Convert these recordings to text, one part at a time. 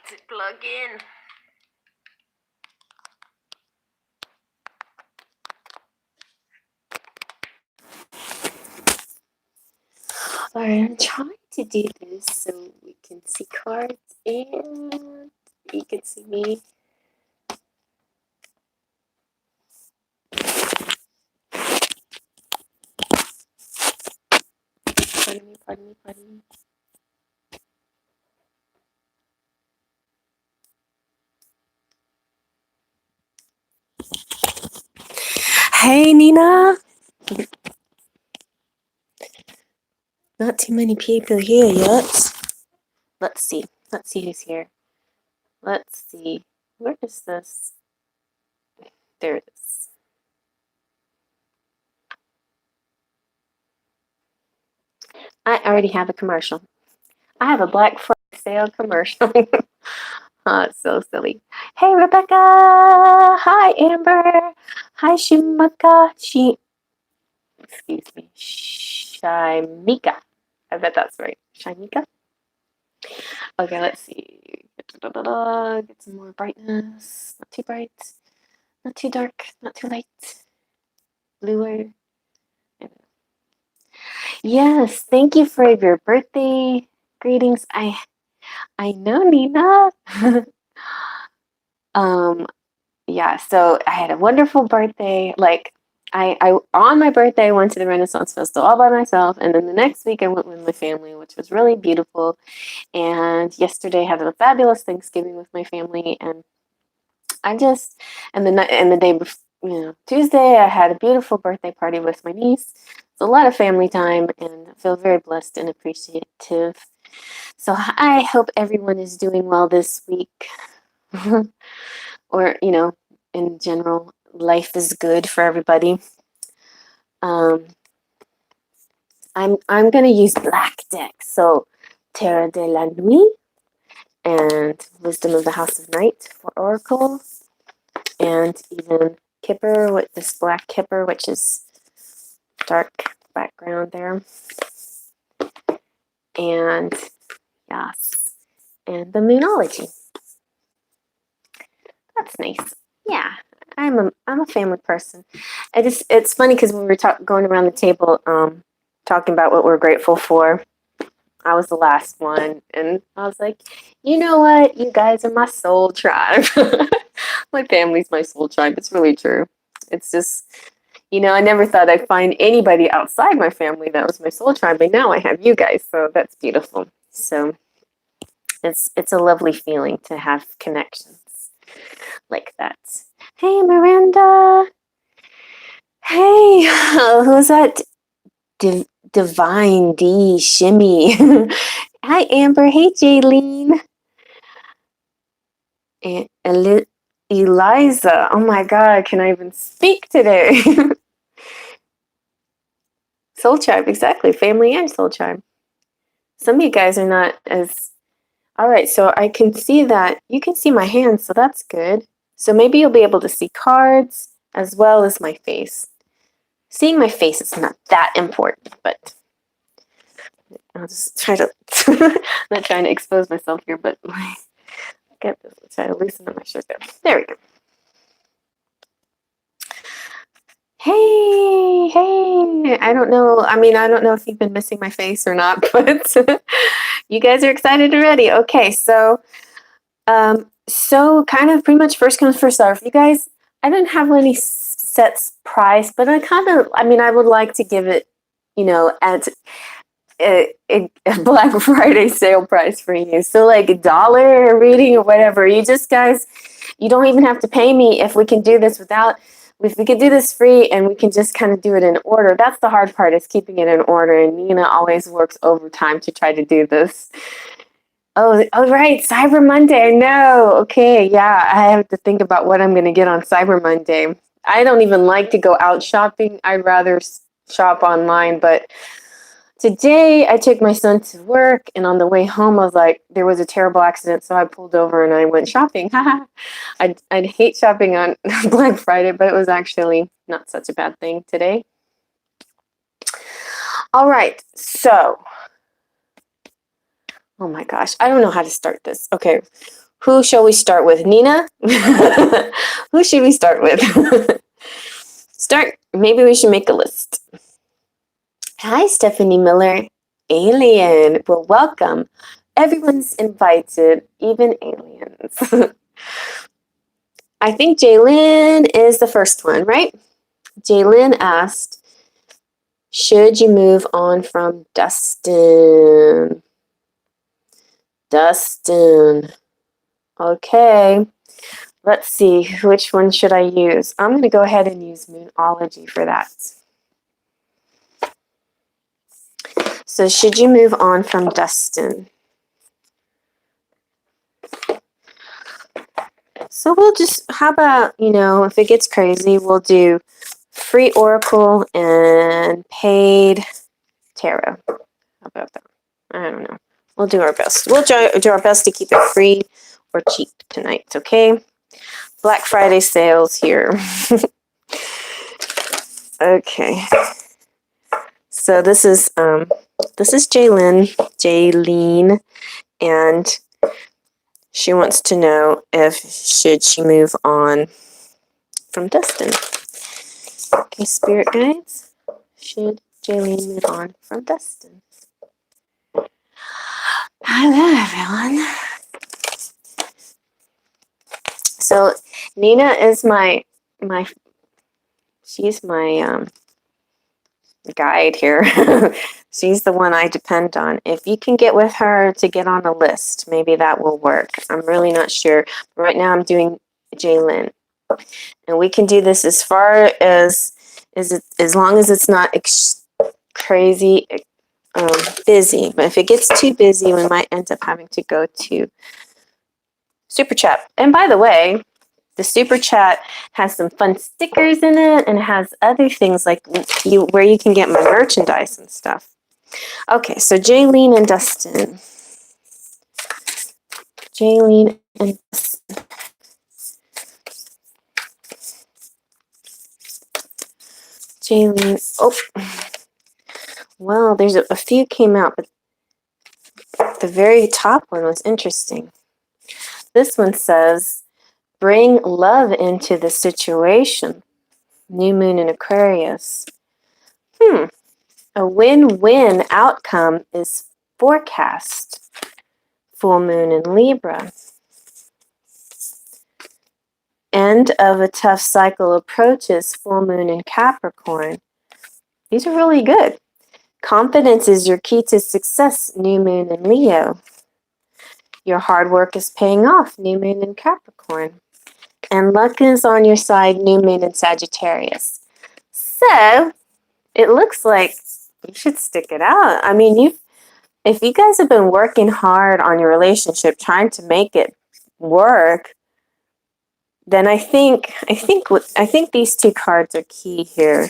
to plug in. Sorry, I'm trying to do this so we can see cards and you can see me. Pardon me, pardon me, pardon me. Hey, Nina. Not too many people here yet. Let's see. Let's see who's here. Let's see. Where is this? There it is. I already have a commercial. I have a Black Friday sale commercial. Oh, it's so silly. Hey, Rebecca. Hi, Amber. Hi, Shimaka. Excuse me. Shamika. I bet that's right. Shamika. Okay, let's see. Get some more brightness. Not too bright. Not too dark. Not too light. Bluer. Yes, thank you for your birthday greetings. I know, Nina. Yeah, so I had a wonderful birthday. Like I on my birthday I went to the Renaissance Festival all by myself, and then the next week I went with my family, which was really beautiful. And yesterday I had a fabulous Thanksgiving with my family, and I just and the day before, Tuesday I had a beautiful birthday party with my niece. It's a lot of family time, and I feel very blessed and appreciative. So I hope everyone is doing well this week. Or, in general, life is good for everybody. I'm gonna use black deck. So Terra de la Nuit and Wisdom of the House of Night for Oracle, and even Kipper with this black Kipper, which is dark background there. And yes, and the Moonology. That's nice. Yeah, I'm a family person. It's funny because when we were going around the table, talking about what we're grateful for, I was the last one, and I was like, you know what? You guys are my soul tribe. My family's my soul tribe. It's really true. It's just, I never thought I'd find anybody outside my family that was my soul tribe, but now I have you guys, so that's beautiful. So it's a lovely feeling to have connections like that. Hey, Miranda. Hey, who's that? Divine D Shimmy. Hi, Amber. Hey, Jaylene. And Eliza. Oh my God, can I even speak today? Soul Tribe, exactly. Family and Soul Tribe. Some of you guys are not as. All right, so I can see that. You can see my hands, so that's good. So maybe you'll be able to see cards as well as my face. Seeing my face is not that important, but I'll just try to. I'm not trying to expose myself here, but get this. Let's try to loosen up my shirt there. There we go. Hey, I don't know. I mean, I don't know if you've been missing my face or not, but you guys are excited already. Okay, so kind of pretty much first comes first serve. You guys, I didn't have any sets price, but I mean, I would like to give it, at a Black Friday sale price for you. So like $1 reading or whatever. You just guys, you don't even have to pay me if we can do this if we could do this free and we can just kind of do it in order. That's the hard part, is keeping it in order. And Nina always works overtime to try to do this. Oh, right. Cyber Monday. I know. Okay. Yeah. I have to think about what I'm going to get on Cyber Monday. I don't even like to go out shopping. I'd rather shop online. But today I took my son to work, and on the way home, I was like, there was a terrible accident. So I pulled over and I went shopping. I'd hate shopping on Black Friday, but it was actually not such a bad thing today. All right. So, oh my gosh, I don't know how to start this. Okay. Who shall we start with? Nina? Who should we start with? Maybe we should make a list. Hi, Stephanie Miller. Alien. Well, welcome. Everyone's invited, even aliens. I think Jaylyn is the first one, right? Jaylyn asked, should you move on from Dustin? Dustin. Okay. Let's see. Which one should I use? I'm going to go ahead and use Moonology for that. So should you move on from Dustin? So we'll just, how about, if it gets crazy, we'll do free Oracle and paid Tarot. How about that? I don't know. We'll do our best. We'll do our best to keep it free or cheap tonight, okay? Black Friday sales here. Okay. So this is Jaylene, and she wants to know if should she move on from Dustin. Okay, spirit guides, should Jaylene move on from Dustin? Hello, everyone. So Nina is she's my guide here. She's the one I depend on. If you can get with her to get on a list, maybe that will work. I'm really not sure. Right now I'm doing Jaylyn. And we can do this as far as long as it's not crazy busy. But if it gets too busy, we might end up having to go to Super Chat. And by the way, the Super Chat has some fun stickers in it, and it has other things like where you can get my merchandise and stuff. Okay, so Jaylene and Dustin. Jaylene and Dustin. Jaylene. Oh, well, there's a few came out, but the very top one was interesting. This one says, bring love into the situation. New moon in Aquarius. A win-win outcome is forecast. Full moon in Libra. End of a tough cycle approaches. Full moon in Capricorn. These are really good. Confidence is your key to success. New moon in Leo. Your hard work is paying off. New moon in Capricorn. And luck is on your side. New moon in Sagittarius. So it looks like you should stick it out. I mean, if you guys have been working hard on your relationship, trying to make it work, then I think these two cards are key here,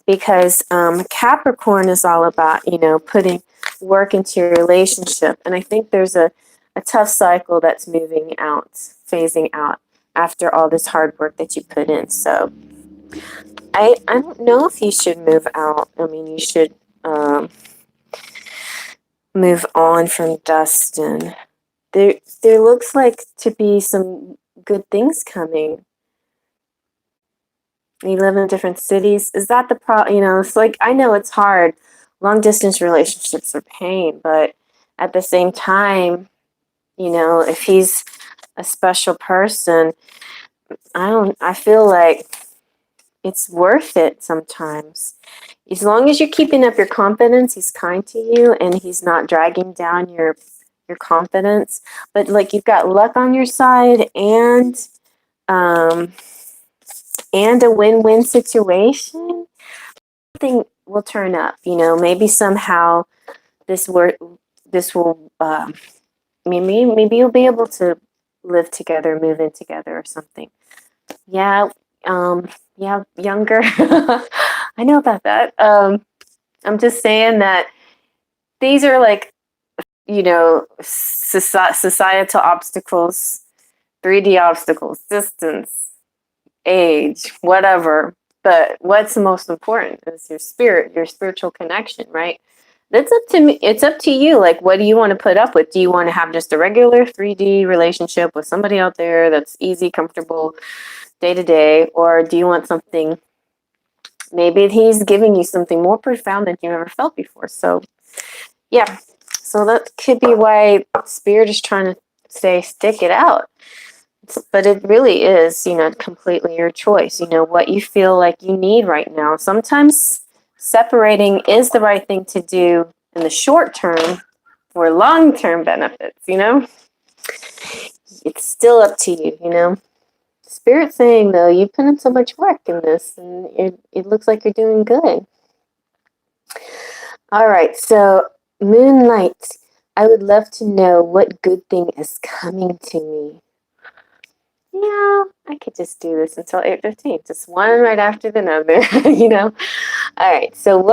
because Capricorn is all about putting work into your relationship, and I think there's a tough cycle that's moving out, phasing out after all this hard work that you put in. So I don't know if you should move out. I mean, you should move on from Dustin. There looks like to be some good things coming. You live in different cities. Is that the problem? It's like, I know it's hard. Long distance relationships are pain, but at the same time, if he's a special person, I feel like it's worth it sometimes. As long as you're keeping up your confidence, he's kind to you and he's not dragging down your confidence. But like, you've got luck on your side and a win-win situation. Something will turn up, maybe somehow this will maybe you'll be able to live together, move in together or something. Yeah, younger. I know about that. I'm just saying that these are like, societal obstacles, 3D obstacles, distance, age, whatever. But what's most important is your spirit, your spiritual connection, right? That's up to me. It's up to you. Like, what do you want to put up with? Do you want to have just a regular 3D relationship with somebody out there that's easy, comfortable, day to day? Or do you want something, maybe he's giving you something more profound than you ever felt before? So, yeah. So that could be why Spirit is trying to say, stick it out. But it really is, completely your choice. What you feel like you need right now. Sometimes separating is the right thing to do in the short term for long-term benefits. It's still up to you. Spirit saying, though, you put in so much work in this, and it looks like you're doing good. All right, so Moonlight, I would love to know what good thing is coming to me. Yeah, I could just do this until 8:15. Just one right after the other. All right, so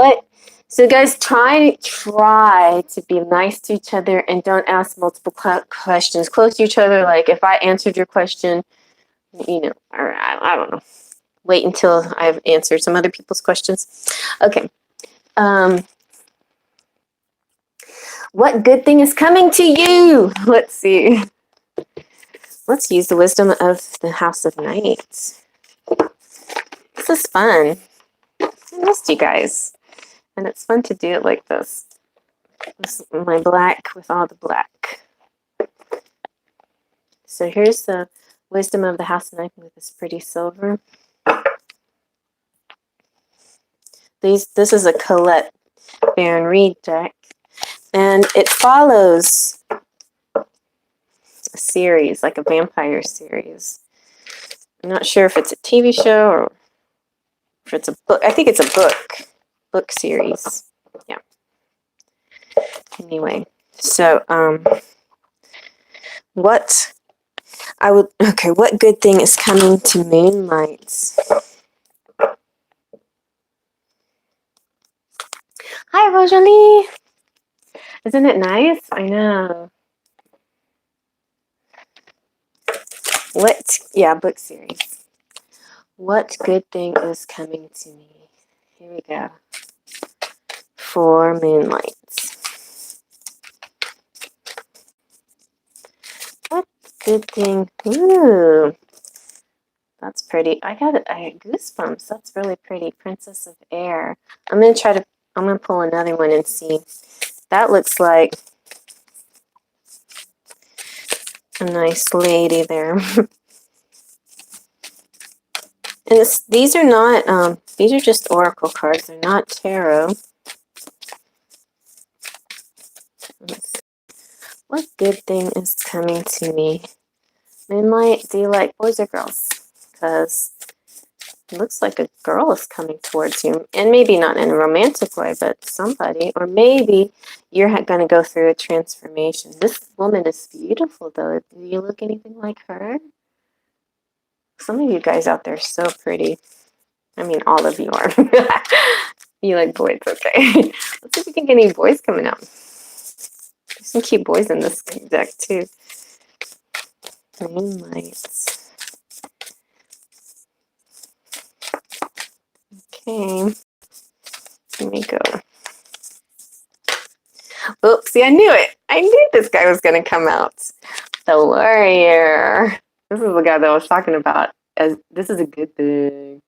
guys, try to be nice to each other and don't ask multiple questions close to each other. Like if I answered your question, or I don't know. Wait until I've answered some other people's questions. Okay. What good thing is coming to you? Let's see. Let's use the wisdom of the House of Knights. This is fun. I missed you guys. And it's fun to do it like this. This is my black with all the black. So here's the wisdom of the House of Knights with this pretty silver. This is a Colette Baron Reed deck. And it follows a series, like a vampire series. I'm not sure if it's a TV show or if it's a book. I think it's a book series. Yeah. Anyway, so what good thing is coming to Moonlight? Hi, Rosalie. Isn't it nice? I know. Book series. What good thing is coming to me? Here we go. For Moonlight. What good thing? Ooh. That's pretty. I got goosebumps. That's really pretty. Princess of Air. I'm gonna pull another one and see. That looks like a nice lady there. And these are not, these are just oracle cards. They're not tarot. What good thing is coming to me? Moonlight, do you like boys or girls? Because it looks like a girl is coming towards you. And maybe not in a romantic way, but somebody. Or maybe you're going to go through a transformation. This woman is beautiful, though. Do you look anything like her? Some of you guys out there are so pretty. I mean, all of you are. You like boys, okay. Let's see if we can get any boys coming out. There's some cute boys in this deck, too. Moonlight. Okay. Here we go. Oops, see, I knew it. I knew this guy was going to come out. The warrior. This is the guy that I was talking about. This is a good thing.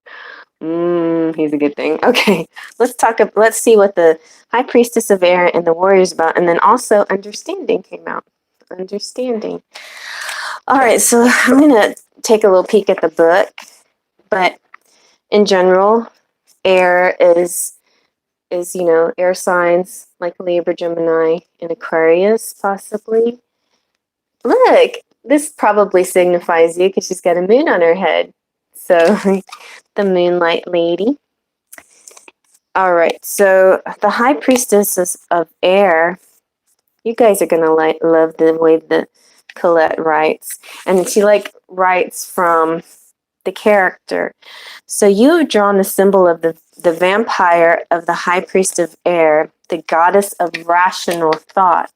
He's a good thing. Okay, let's see what the High Priestess of Air and the Warrior is about, and then also Understanding came out. Understanding. All right, so I'm gonna take a little peek at the book, but in general, air is air signs like Libra, Gemini, and Aquarius possibly. Look, this probably signifies you because she's got a moon on her head. So the Moonlight Lady. All right, so the High Priestess of Air, you guys are gonna love the way that Colette writes, and she writes from the character. So you have drawn the symbol of the vampire of the High Priest of Air, the goddess of rational thought,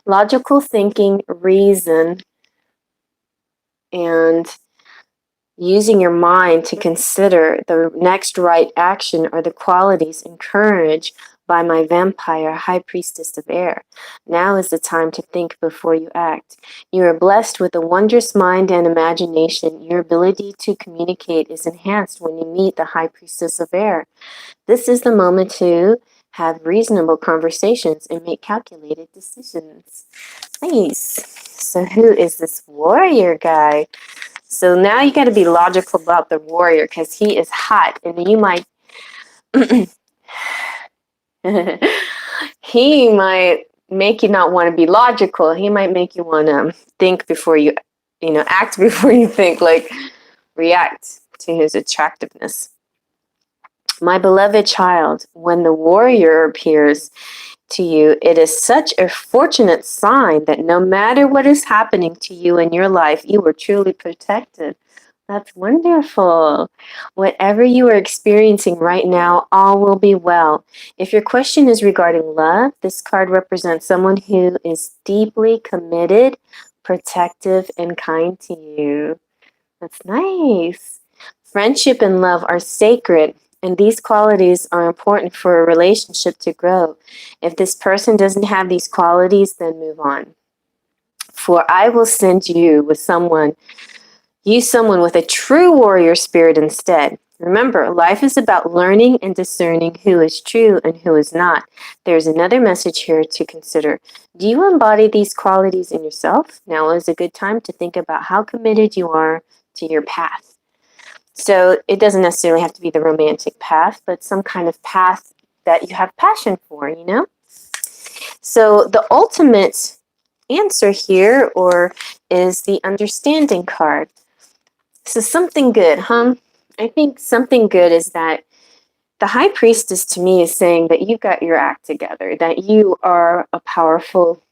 logical thinking, reason, and using your mind to consider the next right action are the qualities encouraged by my vampire, high priestess of air. Now is the time to think before you act. You are blessed with a wondrous mind and imagination. Your ability to communicate is enhanced when you meet the high priestess of air. This is the moment to have reasonable conversations and make calculated decisions. Nice. So who is this warrior guy? So now you got to be logical about the warrior because he is hot and you might he might make you not want to be logical. He might make you want to think before you act before you think, like react to his attractiveness. My beloved child, when the warrior appears to you, it is such a fortunate sign that no matter what is happening to you in your life, you are truly protected. That's wonderful. Whatever you are experiencing right now, all will be well. If your question is regarding love, this card represents someone who is deeply committed, protective, and kind to you. That's nice. Friendship and love are sacred, and these qualities are important for a relationship to grow. If this person doesn't have these qualities, then move on. For I will send you with someone with a true warrior spirit instead. Remember, life is about learning and discerning who is true and who is not. There's another message here to consider. Do you embody these qualities in yourself? Now is a good time to think about how committed you are to your path. So it doesn't necessarily have to be the romantic path, but some kind of path that you have passion for, So the ultimate answer here is the understanding card. So something good, huh? I think something good is that the high priestess to me is saying that you've got your act together, that you are a powerful,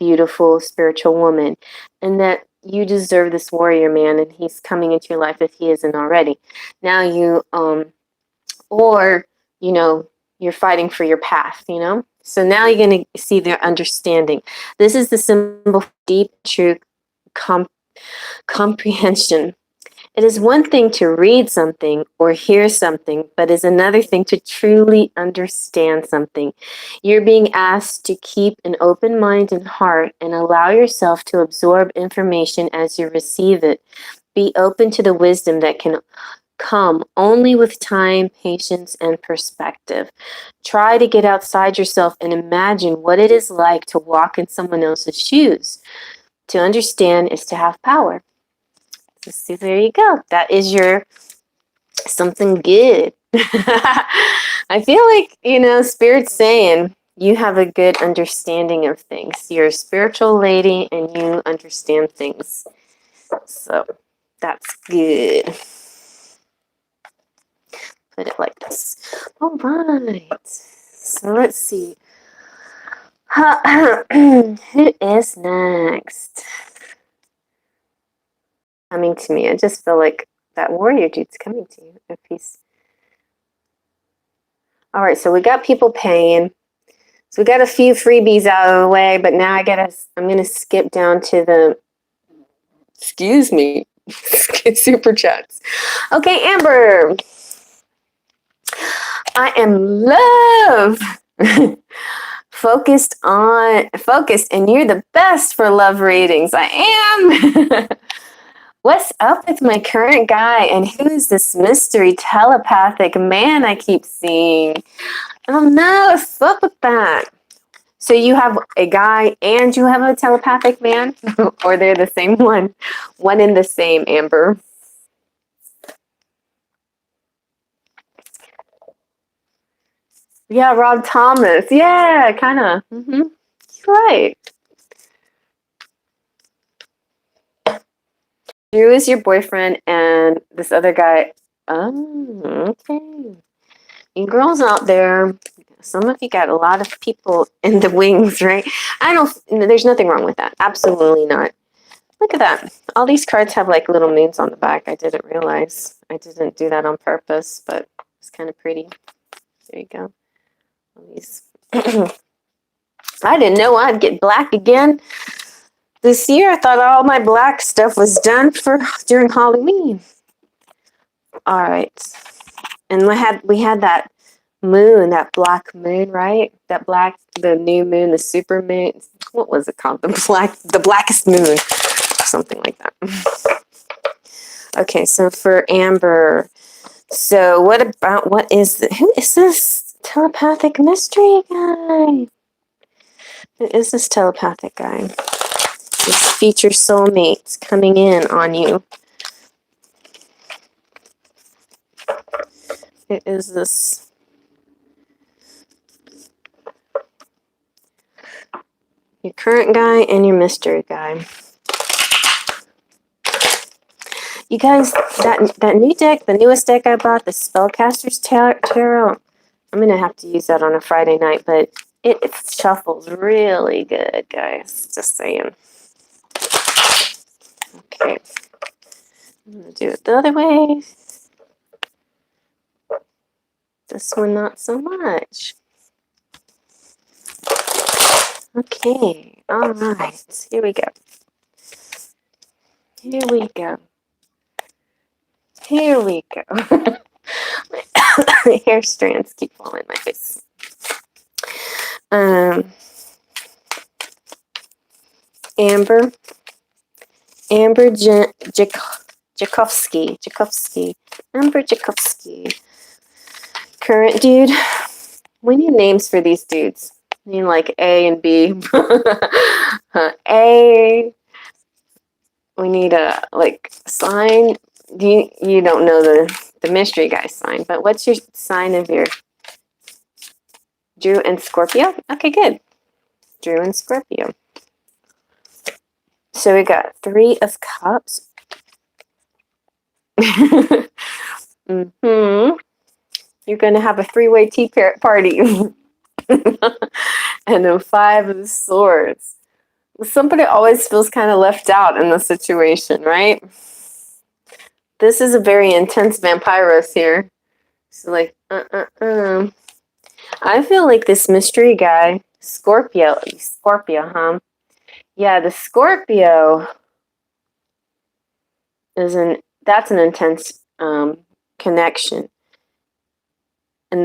beautiful, spiritual woman, and that you deserve this warrior man, and he's coming into your life if he isn't already. Now you're fighting for your path, So now you're going to see their understanding. This is the symbol of deep, true comprehension. It is one thing to read something or hear something, but is another thing to truly understand something. You're being asked to keep an open mind and heart and allow yourself to absorb information as you receive it. Be open to the wisdom that can come only with time, patience, and perspective. Try to get outside yourself and imagine what it is like to walk in someone else's shoes. To understand is to have power. So there you go. That is your something good. I feel like, Spirit's saying you have a good understanding of things. You're a spiritual lady and you understand things. So that's good. Put it like this. All right. So let's see. Who is next? Coming to me. I just feel like that warrior dude's coming to you. If he's all right, so we got people paying. So we got a few freebies out of the way, but now I'm gonna skip down to the super chats. Okay, Amber. I am love. Focused, and you're the best for love readings. I am. What's up with my current guy, and who's this mystery telepathic man I keep seeing? I don't know what's up with that. So you have a guy and you have a telepathic man? Or they're the same one? One and the same, Amber. Yeah, Rob Thomas. Yeah, kind of. Mm-hmm. You're right. Drew is your boyfriend, and this other guy. Oh, okay. You girls out there, some of you got a lot of people in the wings, right? There's nothing wrong with that. Absolutely not. Look at that. All these cards have like little moons on the back. I didn't realize. I didn't do that on purpose, but it's kind of pretty. There you go. These. I didn't know I'd get black again this year. I thought all my black stuff was done during Halloween. All right. And we had that moon, that black moon, right? The new moon, the super moon. What was it called? The blackest moon, something like that. Okay, so for Amber, so what who is this telepathic mystery guy? Who is this telepathic guy? This future soulmate's coming in on you. Who is this? Your current guy and your mystery guy. You guys, that new deck, the newest deck I bought, the Spellcaster's Tarot, I'm going to have to use that on a Friday night, but it shuffles really good, guys. Just saying. Okay. I'm going to do it the other way. This one, not so much. Okay. All right. Here we go. Here we go. Here we go. My hair strands keep falling in my face. Amber Jakovsky. Amber Jakovsky. Current dude. We need names for these dudes. I mean, like A and B. A. We need a sign. You don't know the mystery guy sign, but what's your sign of your Drew and Scorpio? Okay, good. Drew and Scorpio. So we got 3 of Cups. Mm-hmm. You're going to have a 3-way tea party. And then 5 of Swords. Somebody always feels kind of left out in the situation, right? This is a very intense vampiros here. So like, I feel like this mystery guy, Scorpio, huh? Yeah, the Scorpio that's an intense connection. And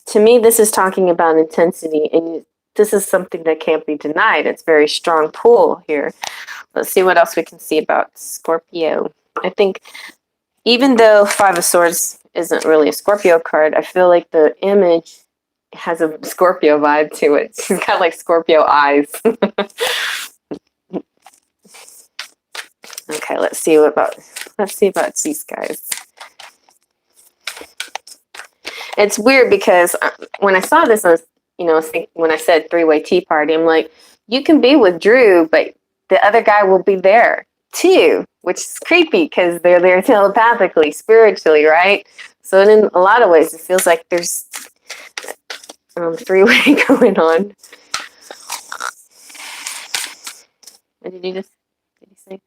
to me, this is talking about intensity, and this is something that can't be denied. It's very strong pull here. Let's see what else we can see about Scorpio. I think even though 5 of Swords isn't really a Scorpio card, I feel like the image has a Scorpio vibe to it. She's got like Scorpio eyes. Okay, let's see about these guys. It's weird because when I saw this, I was thinking, when I said 3-way tea party, I'm like, you can be with Drew, but the other guy will be there too, which is creepy because they're there telepathically, spiritually, right? So in a lot of ways, it feels like there's 3-way going on. What did you say?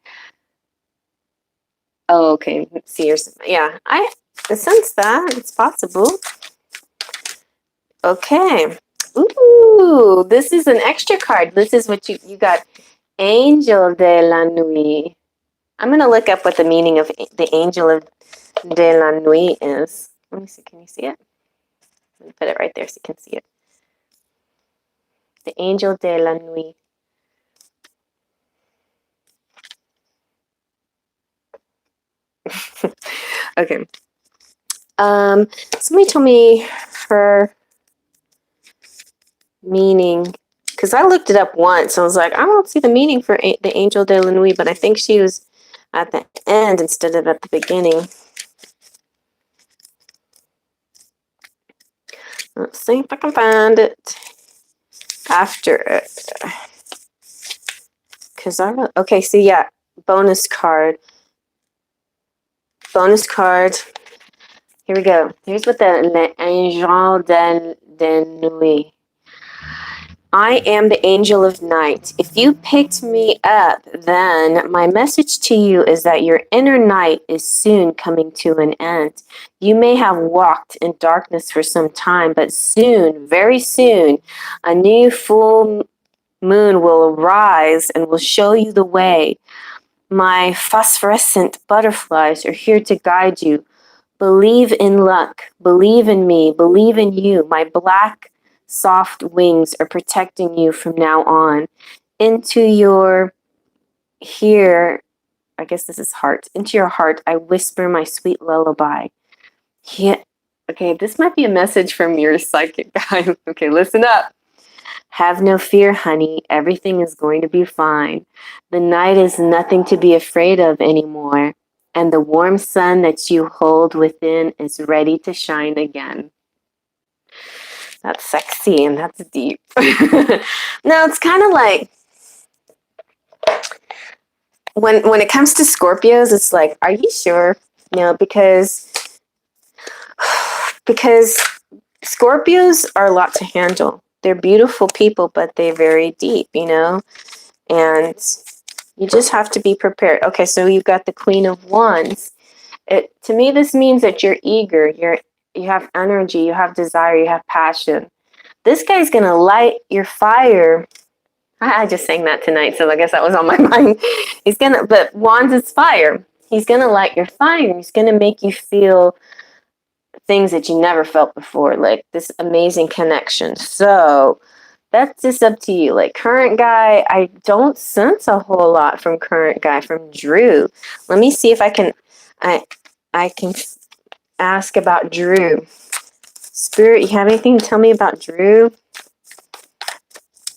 Oh, okay. See, yeah, I sense that it's possible. Okay. Ooh, this is an extra card. This is what you got. Angel de la Nuit. I'm going to look up what the meaning of the Angel de la Nuit is. Let me see. Can you see it? Let me put it right there so you can see it. The Angel de la Nuit. Okay. Somebody told me her meaning, because I looked it up once. I was like, I don't see the meaning for the Angel de la Nuit, but I think she was at the end instead of at the beginning. Let's see if I can find it after it. Because okay, so yeah, bonus card. Here we go. Here's what the Angel de Nuit. I am the angel of night. If you picked me up, then my message to you is that your inner night is soon coming to an end. You may have walked in darkness for some time, but soon, very soon, a new full moon will arise and will show you the way. My phosphorescent butterflies are here to guide you. Believe in luck. Believe in me. Believe in you. My black, soft wings are protecting you from now on. Into your here, I guess this is heart. Into your heart, I whisper my sweet lullaby. Yeah. Okay, this might be a message from your psychic guy. Okay, listen up. Have no fear, honey. Everything is going to be fine. The night is nothing to be afraid of anymore. And the warm sun that you hold within is ready to shine again. That's sexy and that's deep. Now, it's kind of like when it comes to Scorpios, it's like, are you sure? Because Scorpios are a lot to handle. They're beautiful people, but they're very deep, and you just have to be prepared. Okay, so you've got the Queen of Wands. To me, this means that you're eager, you have energy, you have desire, you have passion. This guy's gonna light your fire. I just sang that tonight, so I guess that was on my mind. But Wands is fire. He's gonna light your fire. He's gonna make you feel things that you never felt before, like this amazing connection. So that's just up to you. Like current guy, I don't sense a whole lot from current guy, from Drew. Let me see if I can ask about Drew. Spirit, you have anything to tell me about Drew?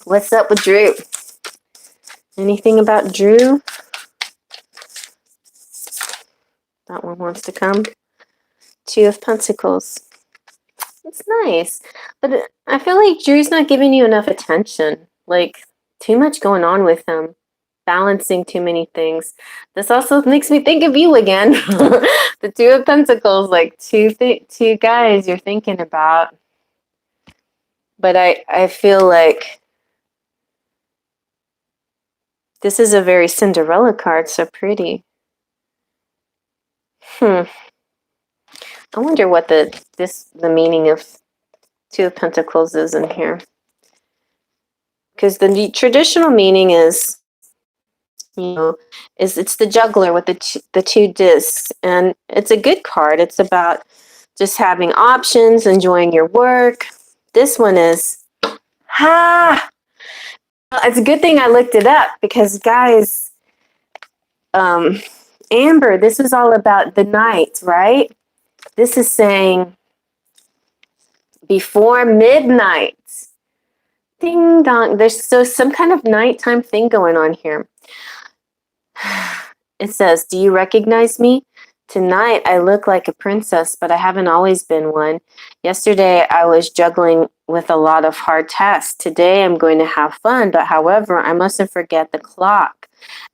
What's up with Drew? Anything about Drew? That one wants to come. Two of Pentacles. It's nice. But I feel like Drew's not giving you enough attention. Like, too much going on with him. Balancing too many things. This also makes me think of you again. The Two of Pentacles, like two guys you're thinking about. But I feel like this is a very Cinderella card, so pretty. I wonder what the meaning of Two of Pentacles is in here. Because the traditional meaning is, it's the juggler with the two discs, and it's a good card. It's about just having options, enjoying your work. This one is, it's a good thing I looked it up because, guys, Amber, this is all about the night, right? This is saying before midnight. Ding dong. There's some kind of nighttime thing going on here. It says, do you recognize me? Tonight I look like a princess, but I haven't always been one. Yesterday I was juggling with a lot of hard tasks. Today I'm going to have fun, but however, I mustn't forget the clock.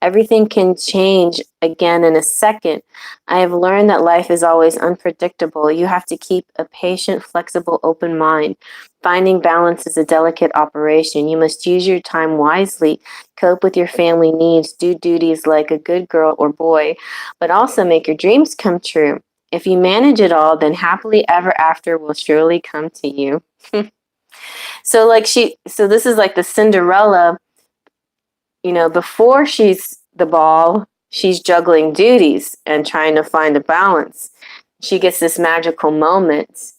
Everything can change again in a second. I have learned that life is always unpredictable. You have to keep a patient, flexible, open mind. Finding balance is a delicate operation. You must use your time wisely, cope with your family needs, do duties like a good girl or boy, but also make your dreams come true. If you manage it all, then happily ever after will surely come to you. So this is like the Cinderella, before she's the ball, she's juggling duties and trying to find a balance. She gets this magical moment,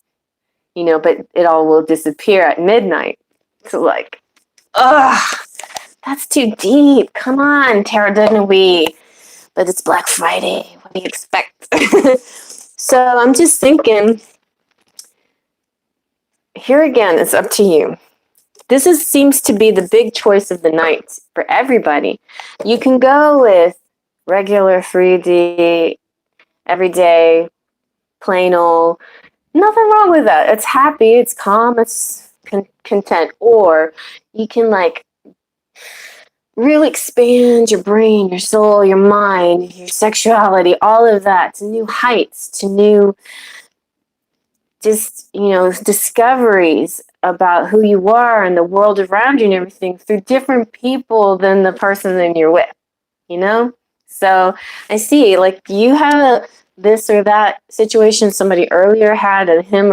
but it all will disappear at midnight. So like, that's too deep. Come on, Tarot de Nuit. But it's Black Friday. What do you expect? So I'm just thinking, here again, it's up to you. This seems to be the big choice of the night for everybody. You can go with regular 3D, everyday, plain old. Nothing wrong with that. It's happy, it's calm, it's content. Or you can really expand your brain, your soul, your mind, your sexuality, all of that to new heights, to new discoveries about who you are and the world around you and everything through different people than the person that you're with, So I see, you have this or that situation somebody earlier had, a him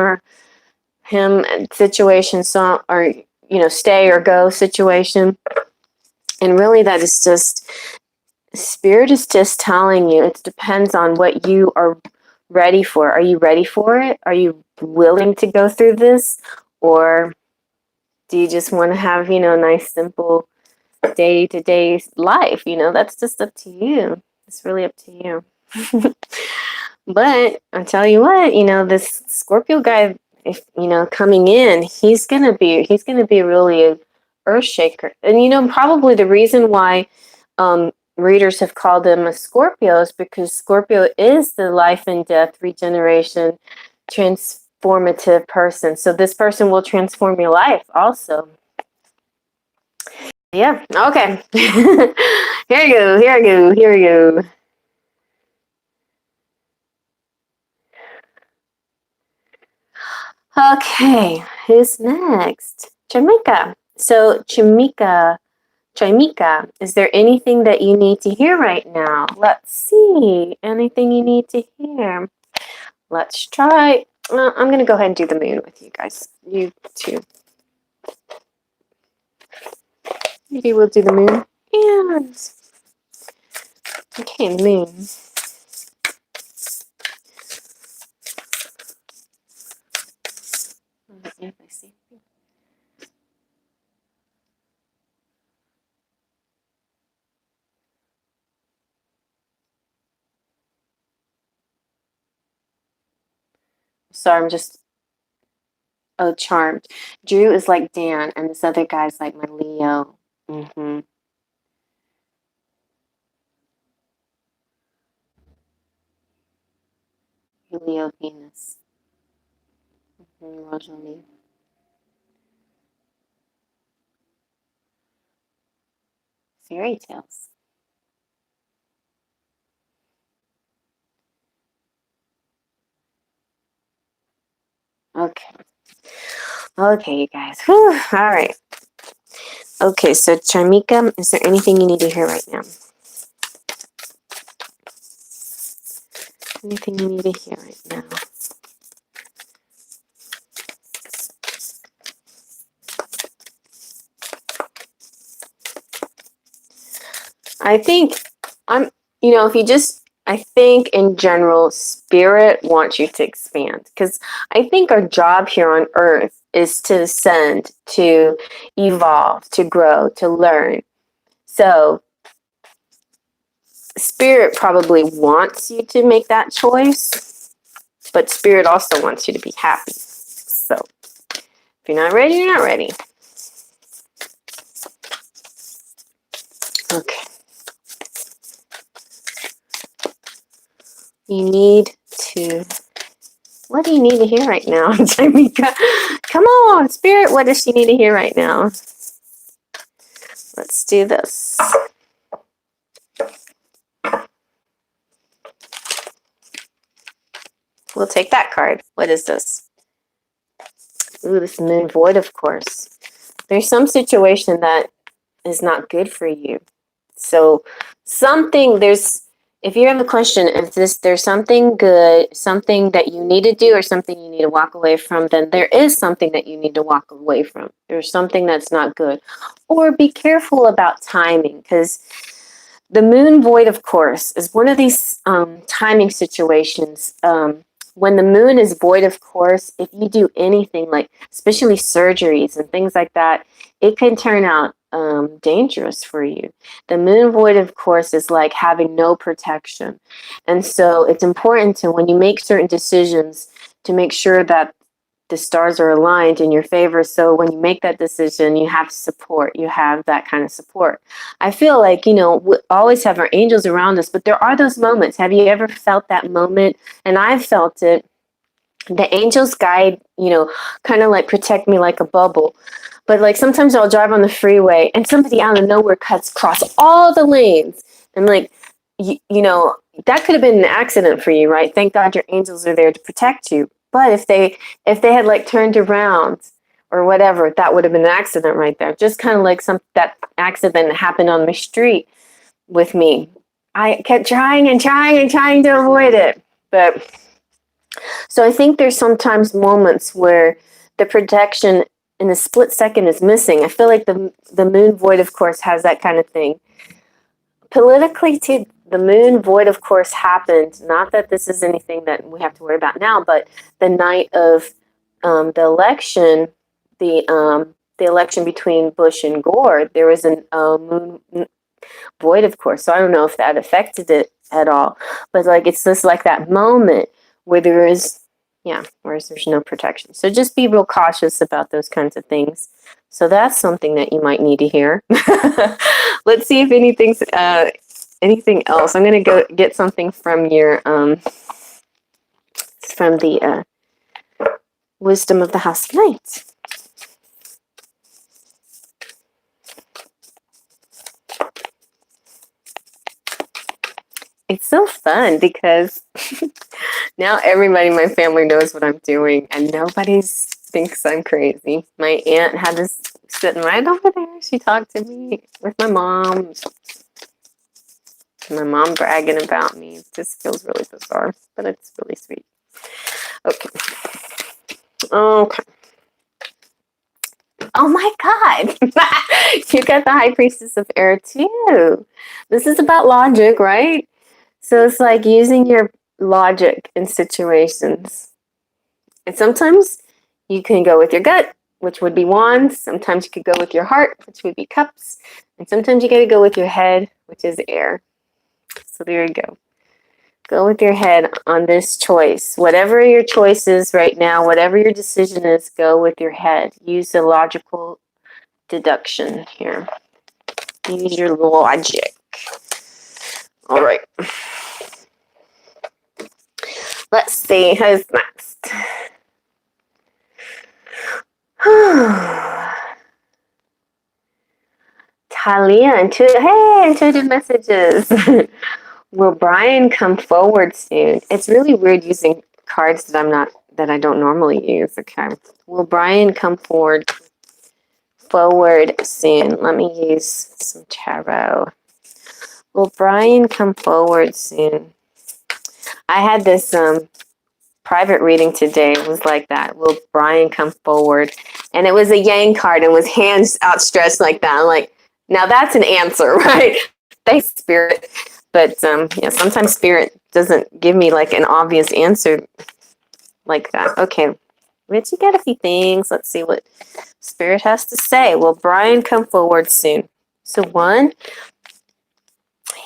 situation, stay or go situation. And really that is just, Spirit is just telling you, it depends on what you are ready for. Are you ready for it? Are you willing to go through this? Or do you just want to have, nice, simple day-to-day life? That's just up to you. It's really up to you. But I tell you what, this Scorpio guy, if coming in, he's gonna be really a earth shaker. And probably the reason why readers have called him a Scorpio is because Scorpio is the life and death, regeneration, transformative person. So this person will transform your life also. Yeah. Okay. Here you go. Here you go. Here you go. Okay, who's next? Jamaica. So, Jamaica, is there anything that you need to hear right now? Let's see. Anything you need to hear? Let's try. I'm going to go ahead and do the moon with you guys. You too. Maybe we'll do the moon. And, okay, moon. Let's see if I see. Sorry, I'm just charmed. Drew is like Dan, and this other guy's like my Leo. Mm-hmm. Leo Venus. Mm-hmm. Rosalie. Fairy tales. Okay. Okay, you guys. Whew. All right. Okay, so Charmika, is there anything you need to hear right now? Anything you need to hear right now? I think I think in general, spirit wants you to expand, because I think our job here on earth is to ascend, to evolve, to grow, to learn. So spirit probably wants you to make that choice, but spirit also wants you to be happy. So if you're not ready, you're not ready. Okay. You need to. What do you need to hear right now, Jamika? Come on, Spirit. What does she need to hear right now? Let's do this. We'll take that card. What is this? Ooh, this moon void, of course. There's some situation that is not good for you. So if you have a question, if there's something good, something that you need to do or something you need to walk away from, then there is something that you need to walk away from. There's something that's not good. Or be careful about timing, because the moon void, of course, is one of these timing situations. When the moon is void, of course, if you do anything, like especially surgeries and things like that, it can turn out dangerous for you. The moon void, of course, is like having no protection. And so it's important to, when you make certain decisions, to make sure that the stars are aligned in your favor. So when you make that decision, you have support. You have that kind of support. I feel like, we always have our angels around us, but there are those moments. Have you ever felt that moment? And I've felt it. The angels guide, kind of like protect me like a bubble. But like sometimes I'll drive on the freeway and somebody out of nowhere cuts across all the lanes. And like, that could have been an accident for you, right? Thank God your angels are there to protect you. But if they had like turned around or whatever, that would have been an accident right there. Just kind of like that accident that happened on my street with me. I kept trying and trying and trying to avoid it. But so I think there's sometimes moments where the protection in a split second is missing. I feel like the moon void, of course, has that kind of thing. politically too, the moon void, of course, happened. Not that this is anything that we have to worry about now, but the night of the election, the election between Bush and Gore, there was a moon void, of course. So I don't know if that affected it at all. But like, it's just like that moment where there is, yeah, whereas there's no protection. So just be real cautious about those kinds of things. So that's something that you might need to hear. Let's see if anything else. I'm gonna go get something from your from the Wisdom of the House of Knights. It's so fun because now everybody in my family knows what I'm doing and nobody thinks I'm crazy. My aunt had this sitting right over there. She talked to me with my mom. My mom bragging about me. It just feels really bizarre, but it's really sweet. Okay. Okay. Oh my God. You got the High Priestess of Air too. This is about logic, right? So it's like using your logic in situations. And sometimes you can go with your gut, which would be wands. Sometimes you could go with your heart, which would be cups. And sometimes you got to go with your head, which is air. So there you go. Go with your head on this choice. Whatever your choice is right now, whatever your decision is, go with your head. Use the logical deduction here. Use your logic. All right. Let's see who's next. Talia, intuitive messages. Will Brian come forward soon? It's really weird using cards that I don't normally use. Okay. Will Brian come forward soon? Let me use some tarot. Will Brian come forward soon? I had this private reading today. It was like that. Will Brian come forward? And it was a yang card and was hands outstretched like that. I'm like, now that's an answer, right? Thanks, Spirit. But yeah, sometimes Spirit doesn't give me like an obvious answer like that. Okay, Richie got a few things. Let's see what Spirit has to say. Will Brian come forward soon? So one,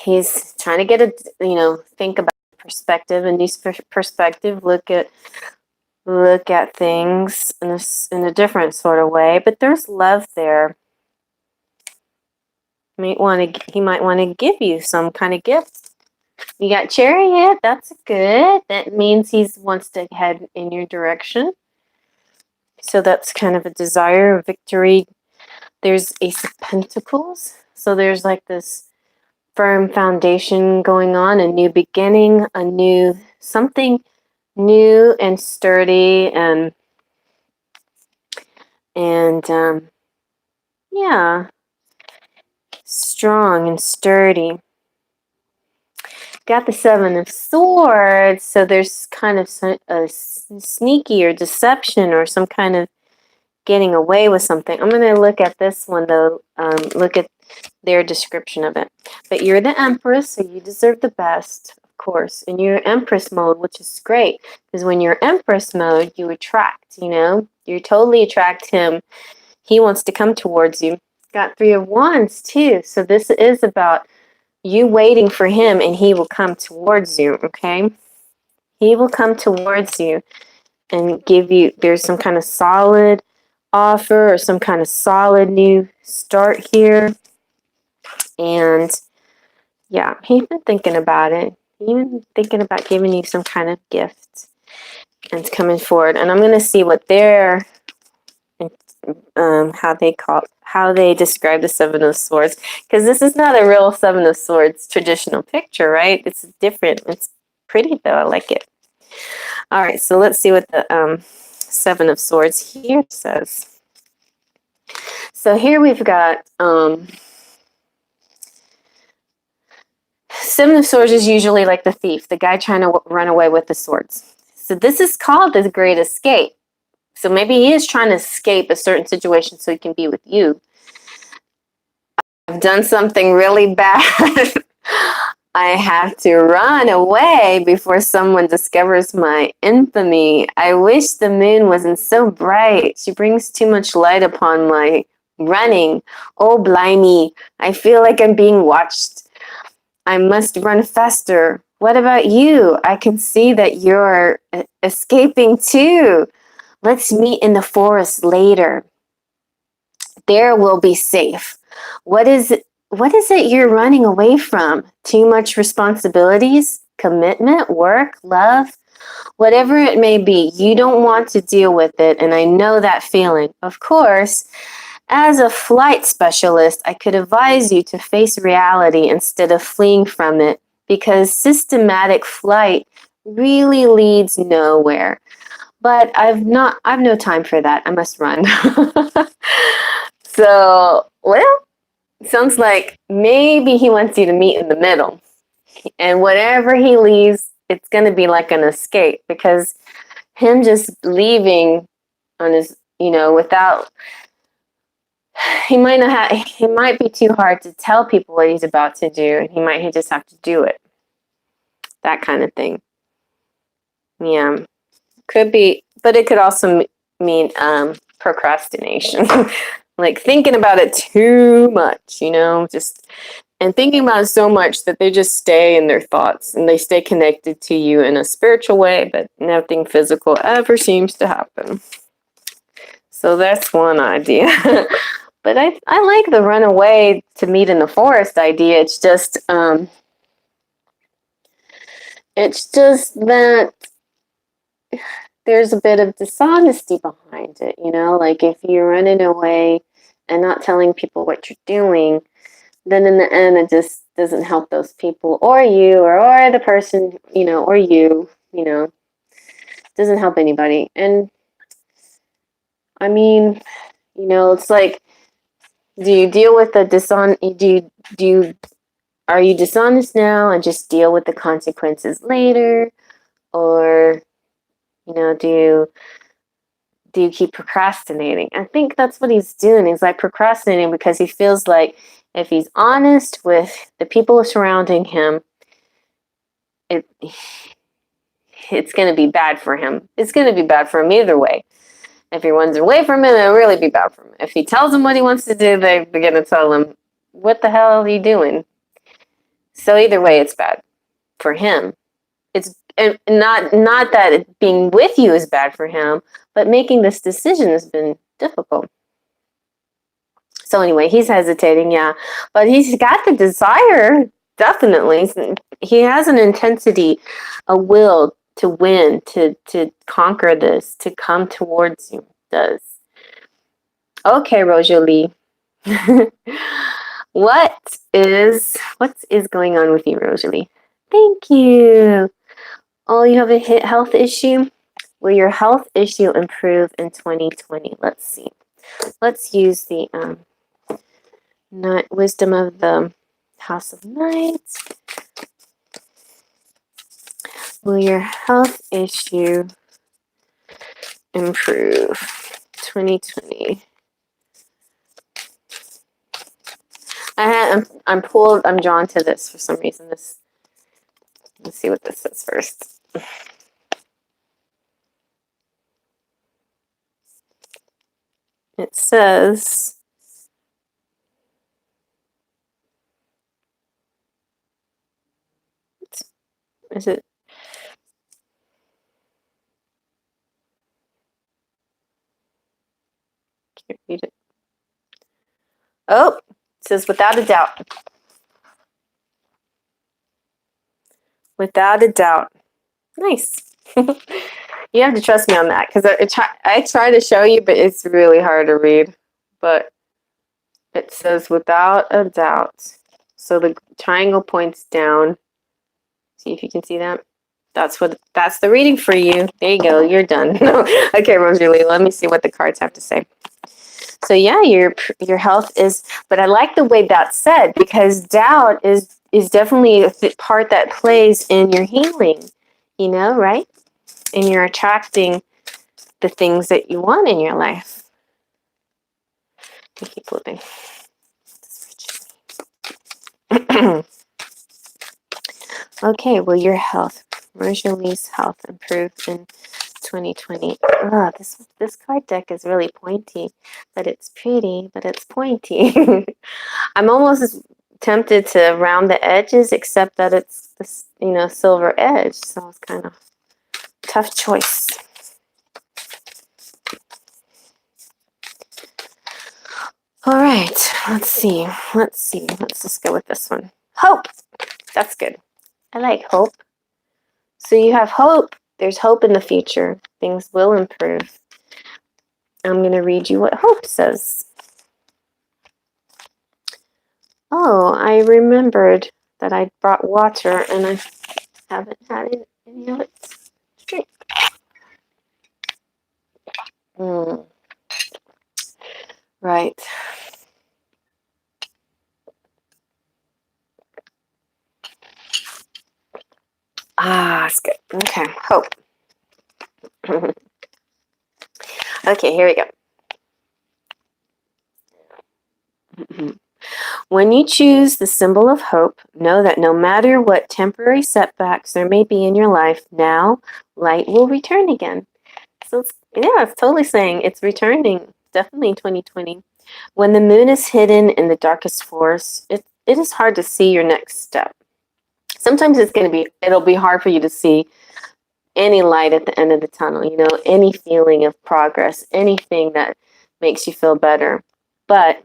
he's trying to get think about perspective, a new perspective. Look at things in a different sort of way. But there's love there. He might want to give you some kind of gift. You got Chariot. That's good. That means he wants to head in your direction. So that's kind of a desire of victory. There's Ace of Pentacles. So there's like this firm foundation going on, a new beginning, something new and sturdy and yeah, strong and sturdy. Got the Seven of Swords, so there's kind of a sneaky or deception or some kind of getting away with something. I'm going to look at this one, though, look at their description of it. But you're the Empress, so you deserve the best, of course. And you're Empress mode, which is great, because when you're Empress mode, you attract, you totally attract him. He wants to come towards you. Got Three of Wands, too. So this is about you waiting for him and he will come towards you, okay? He will come towards you and there's some kind of solid offer or some kind of solid new start here. And yeah, he's been thinking about it. He's been thinking about giving you some kind of gift and it's coming forward. And I'm going to see what they're how they describe the Seven of Swords, because this is not a real Seven of Swords traditional picture, right? It's different. It's pretty though. I like it. All right, so let's see what the Seven of Swords here says. So here we've got Seven of Swords is usually like the thief, the guy trying to run away with the swords. So this is called the Great Escape. So maybe he is trying to escape a certain situation so he can be with you. I've done something really bad. I have to run away before someone discovers my infamy. I wish the moon wasn't so bright. She brings too much light upon my running. Oh, blimey. I feel like I'm being watched. I must run faster. What about you? I can see that you're escaping too. Let's meet in the forest later. There we'll be safe. What is it you're running away from? Too much responsibilities, commitment, work, love, whatever it may be. You don't want to deal with it, and I know that feeling. Of course, as a flight specialist, I could advise you to face reality instead of fleeing from it, because systematic flight really leads nowhere. But I've no time for that. I must run. So, well, sounds like maybe he wants you to meet in the middle. And whatever he leaves, it's going to be like an escape, because him just leaving on his, without, he might be too hard to tell people what he's about to do, and he just have to do it. That kind of thing. Yeah. Could be, but it could also mean procrastination. Like thinking about it too much, just and thinking about it so much that they just stay in their thoughts and they stay connected to you in a spiritual way, but nothing physical ever seems to happen. So that's one idea. But I like the runaway to meet in the forest idea. It's just that there's a bit of dishonesty behind it, like if you're running away and not telling people what you're doing, then in the end it just doesn't help those people or you or the person, or doesn't help anybody. And I mean, it's like, do you deal with the are you dishonest now and just deal with the consequences later? Or, do you keep procrastinating? I think that's what he's doing. He's like procrastinating because he feels like if he's honest with the people surrounding him, it's going to be bad for him. It's going to be bad for him either way. If he runs away from it, it'll really be bad for him. If he tells them what he wants to do, they begin to tell him, what the hell are you doing? So either way, it's bad for him. It's not that being with you is bad for him, but making this decision has been difficult. So anyway, he's hesitating, yeah. But he's got the desire, definitely. He has an intensity, a will to win, to conquer this, to come towards you. Does. Okay, Rosalie. What is going on with you, Rosalie? Thank you. Oh, you have a health issue? Will your health issue improve in 2020? Let's see. Let's use the wisdom of the House of Knights. Will your health issue improve 2020? I'm drawn to this for some reason. Let's see what this says first. It says, is it? Can't read it. Oh, it says without a doubt. Without a doubt. Nice. You have to trust me on that, because I try to show you, but it's really hard to read. But it says without a doubt. So the triangle points down. See if you can see that. That's the reading for you. There you go. You're done. Okay, Rosalie, let me see what the cards have to say. So yeah, your health is, but I like the way that's said, because doubt is definitely a part that plays in your healing, right? And you're attracting the things that you want in your life. I keep flipping. Okay, will your health, Marjolie's health, improve in 2020? Oh, this card deck is really pointy, but it's pretty, but it's pointy. I'm almost tempted to round the edges, except that it's this, silver edge, so it's kind of tough choice. All right, let's see. Let's just go with this one. Hope. That's good. I like hope. So you have hope. There's hope in the future. Things will improve. I'm going to read you what hope says. Oh, I remembered that I brought water and I haven't had any of it. Drink. Right. Ah, it's good. Okay, hope. Okay, here we go. When you choose the symbol of hope, know that no matter what temporary setbacks there may be in your life, now light will return again. So it's totally saying it's returning, definitely in 2020. When the moon is hidden in the darkest forest, it is hard to see your next step. Sometimes it'll be hard for you to see any light at the end of the tunnel, any feeling of progress, anything that makes you feel better. But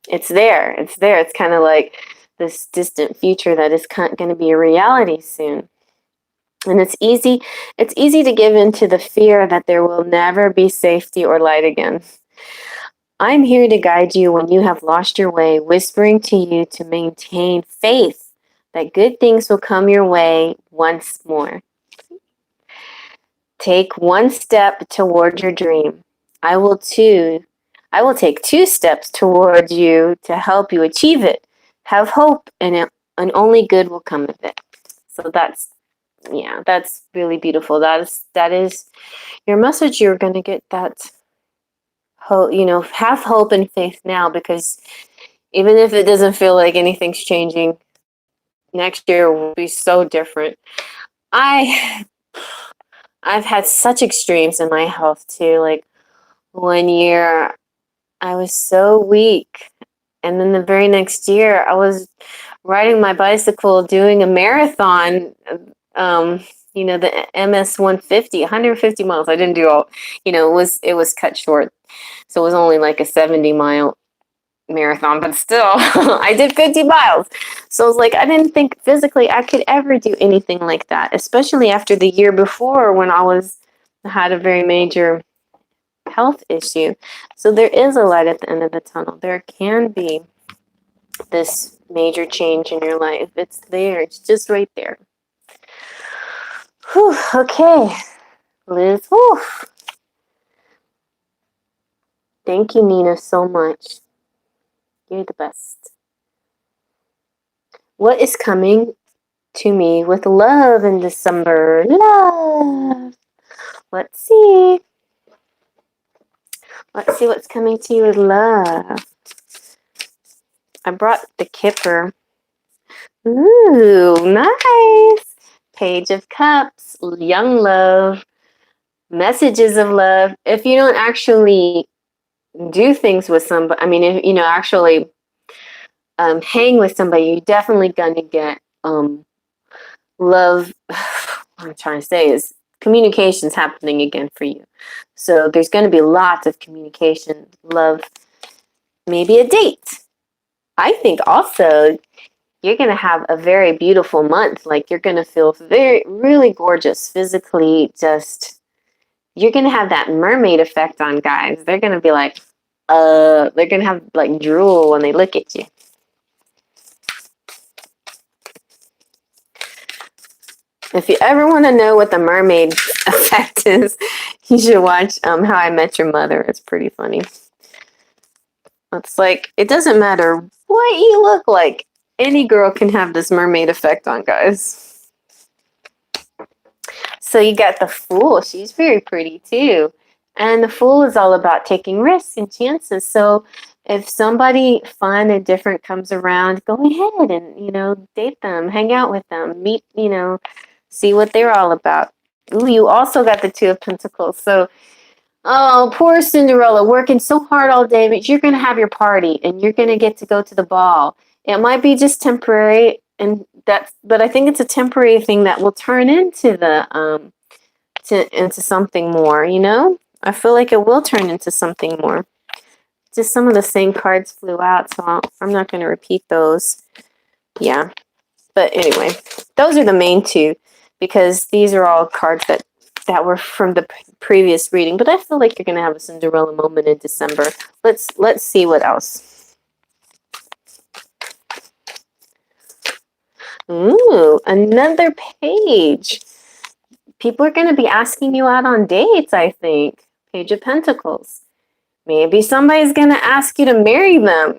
it's there. It's there. It's kind of like this distant future that is going to be a reality soon. And it's easy to give into the fear that there will never be safety or light again. I'm here to guide you when you have lost your way, whispering to you to maintain faith that good things will come your way once more. Take one step toward your dream. I will take 2 steps toward you to help you achieve it. Have hope, and only good will come of it. So that's really beautiful. That is your message. You're going to get that hope. Have hope and faith now, because even if it doesn't feel like anything's changing, next year will be so different. I've had such extremes in my health too. Like, one year I was so weak, and then the very next year I was riding my bicycle doing a marathon, the MS 150, 150 miles. I didn't do all, it was cut short. So it was only like a 70-mile marathon, but still I did 50 miles. So I was like, I didn't think physically I could ever do anything like that, especially after the year before when I had a very major health issue. So there is a light at the end of the tunnel. There can be this major change in your life. It's there. It's just right there. Whew, okay, Liz. Whew. Thank you, Nina, so much. You're the best. What is coming to me with love in December? Love. Let's see. Let's see what's coming to you with love. I brought the Kipper. Ooh, nice. Page of Cups, young love, messages of love. If you don't actually do things with somebody, if actually hang with somebody, you're definitely gonna get love. What I'm trying to say is communication's happening again for you. So there's going to be lots of communication, love, maybe a date. I think also you're going to have a very beautiful month. Like, you're going to feel really gorgeous physically. You're going to have that mermaid effect on guys. They're going to be like, they're going to have like drool when they look at you. If you ever want to know what the mermaid effect is, you should watch How I Met Your Mother. It's pretty funny. It's like, it doesn't matter what you look like. Any girl can have this mermaid effect on guys. So you got the Fool. She's very pretty too. And the Fool is all about taking risks and chances. So if somebody fun and different comes around, go ahead and, date them, hang out with them, meet, see what they're all about. Ooh, you also got the Two of Pentacles. So, oh, poor Cinderella, working so hard all day, but you're going to have your party and you're going to get to go to the ball. It might be just temporary, but I think it's a temporary thing that will turn into into something more, I feel like it will turn into something more. Just some of the same cards flew out, so I'm not going to repeat those. Yeah. But anyway, those are the main two, because these are all cards that were from the previous reading. But I feel like you're going to have a Cinderella moment in December. Let's see what else. Ooh, another page. People are going to be asking you out on dates, I think. Page of Pentacles. Maybe somebody's going to ask you to marry them.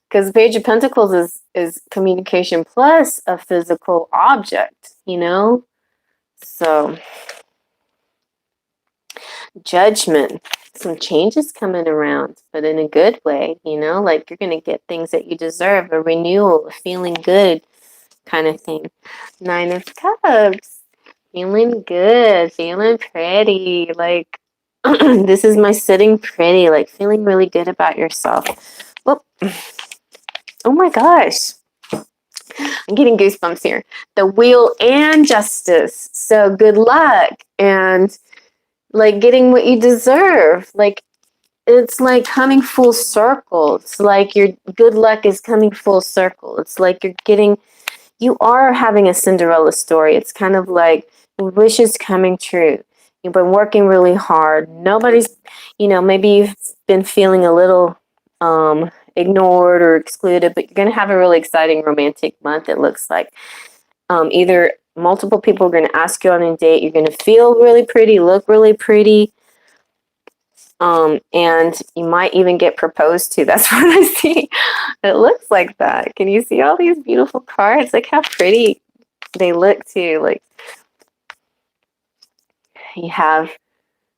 Because the Page of Pentacles is communication plus a physical object, So, Judgment. Some changes coming around, but in a good way, like you're going to get things that you deserve, a renewal, a feeling good kind of thing. Nine of Cups. Feeling good, feeling pretty, like this is my sitting pretty, like feeling really good about yourself. Whoop. Oh my gosh. I'm getting goosebumps here. The Wheel and Justice. So good luck and like getting what you deserve. Like it's like coming full circle. It's like your good luck is coming full circle. It's like you are having a Cinderella story. It's kind of like wishes coming true. You've been working really hard. Nobody's, maybe you've been feeling a little ignored or excluded, but you're going to have a really exciting romantic month, it looks like. Either multiple people are going to ask you on a date. You're going to feel really pretty, look really pretty. And you might even get proposed to. That's what I see. It looks like that. Can you see all these beautiful cards? Like how pretty they look too. Like you have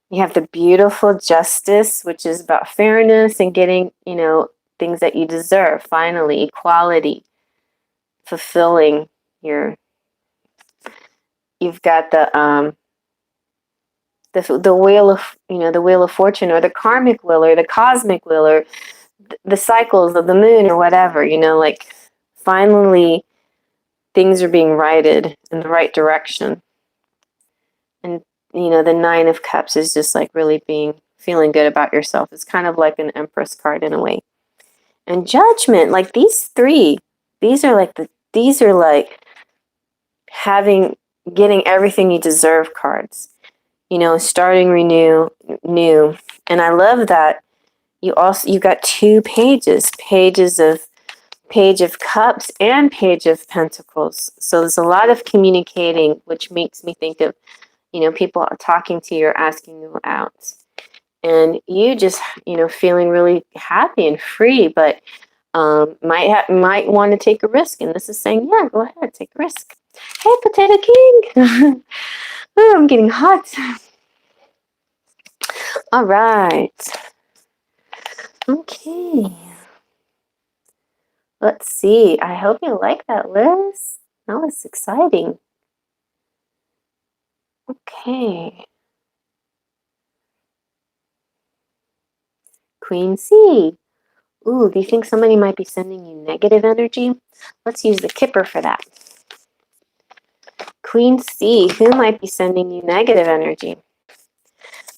the beautiful Justice, which is about fairness and getting, things that you deserve. Finally, equality, fulfilling your. You've got the wheel of the Wheel of Fortune, or the karmic wheel, or the cosmic wheel, or the cycles of the moon, or whatever. Like finally things are being righted in the right direction. And the Nine of Cups is just like really feeling good about yourself. It's kind of like an Empress card in a way. And Judgment, like these three, these are like getting everything you deserve cards. Starting new. And I love that you got two pages of Page of Cups and Page of Pentacles. So there's a lot of communicating, which makes me think of, people talking to you or asking you out. And you just, feeling really happy and free, but might want to take a risk. And this is saying, yeah, go ahead, take a risk. Hey, Potato King. Oh, I'm getting hot. All right. Okay. Let's see. I hope you like that, Liz. That was exciting. Okay. Queen C. Ooh, do you think somebody might be sending you negative energy? Let's use the Kipper for that. Queen C. Who might be sending you negative energy?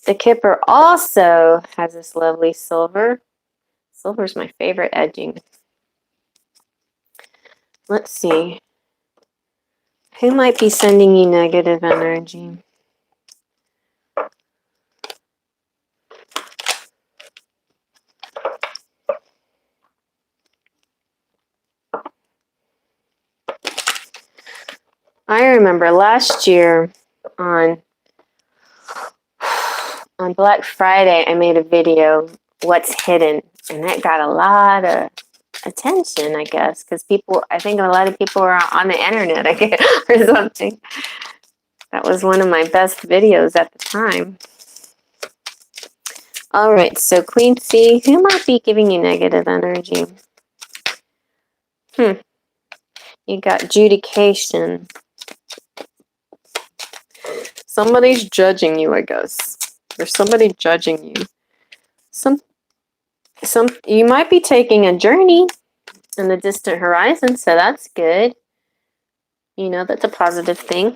The Kipper also has this lovely silver. Silver's my favorite edging. Let's see. Who might be sending you negative energy? I remember last year on Black Friday, I made a video, What's Hidden, and that got a lot of attention, I guess, because I think a lot of people are on the internet, I guess, or something. That was one of my best videos at the time. All right, so Queen C, who might be giving you negative energy? You got adjudication. Somebody's judging you, I guess. There's somebody judging you. Some you might be taking a journey in the distant horizon, so that's good. You know, that's a positive thing.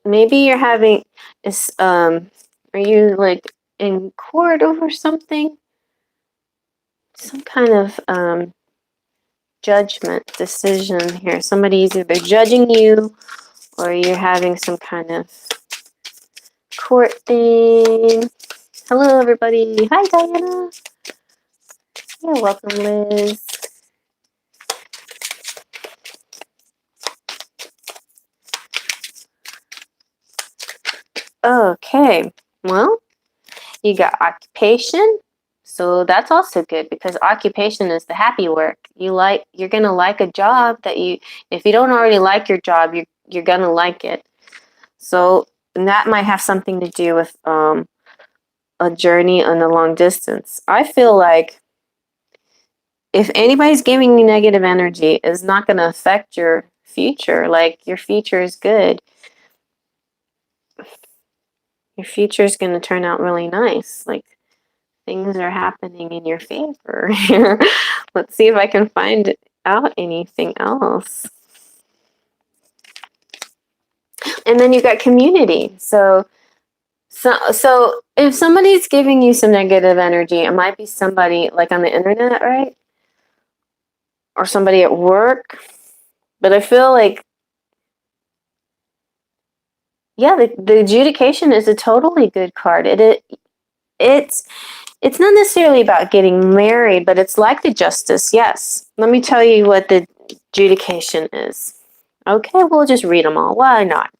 Maybe you're having this are you like in court over something? Some kind of judgment decision here. Somebody's either judging you or you're having some kind of court thing. Hello, everybody. Hi, Diana. Yeah, welcome, Liz. Okay, well, you got occupation. So that's also good because occupation is the happy work. You're gonna like a job that if you don't already like your job, you're gonna like it. So that might have something to do with a journey on a long distance. I feel like if anybody's giving you negative energy, it's not gonna affect your future. Like your future is good. Your future is gonna turn out really nice. Like things are happening in your favor. Let's see if I can find out anything else. And then you got community. So if somebody's giving you some negative energy, it might be somebody like on the internet, right? Or somebody at work. But I feel like, yeah, the adjudication is a totally good card. It's not necessarily about getting married, but it's like the justice. Yes. Let me tell you what the adjudication is. Okay, we'll just read them all. Why not?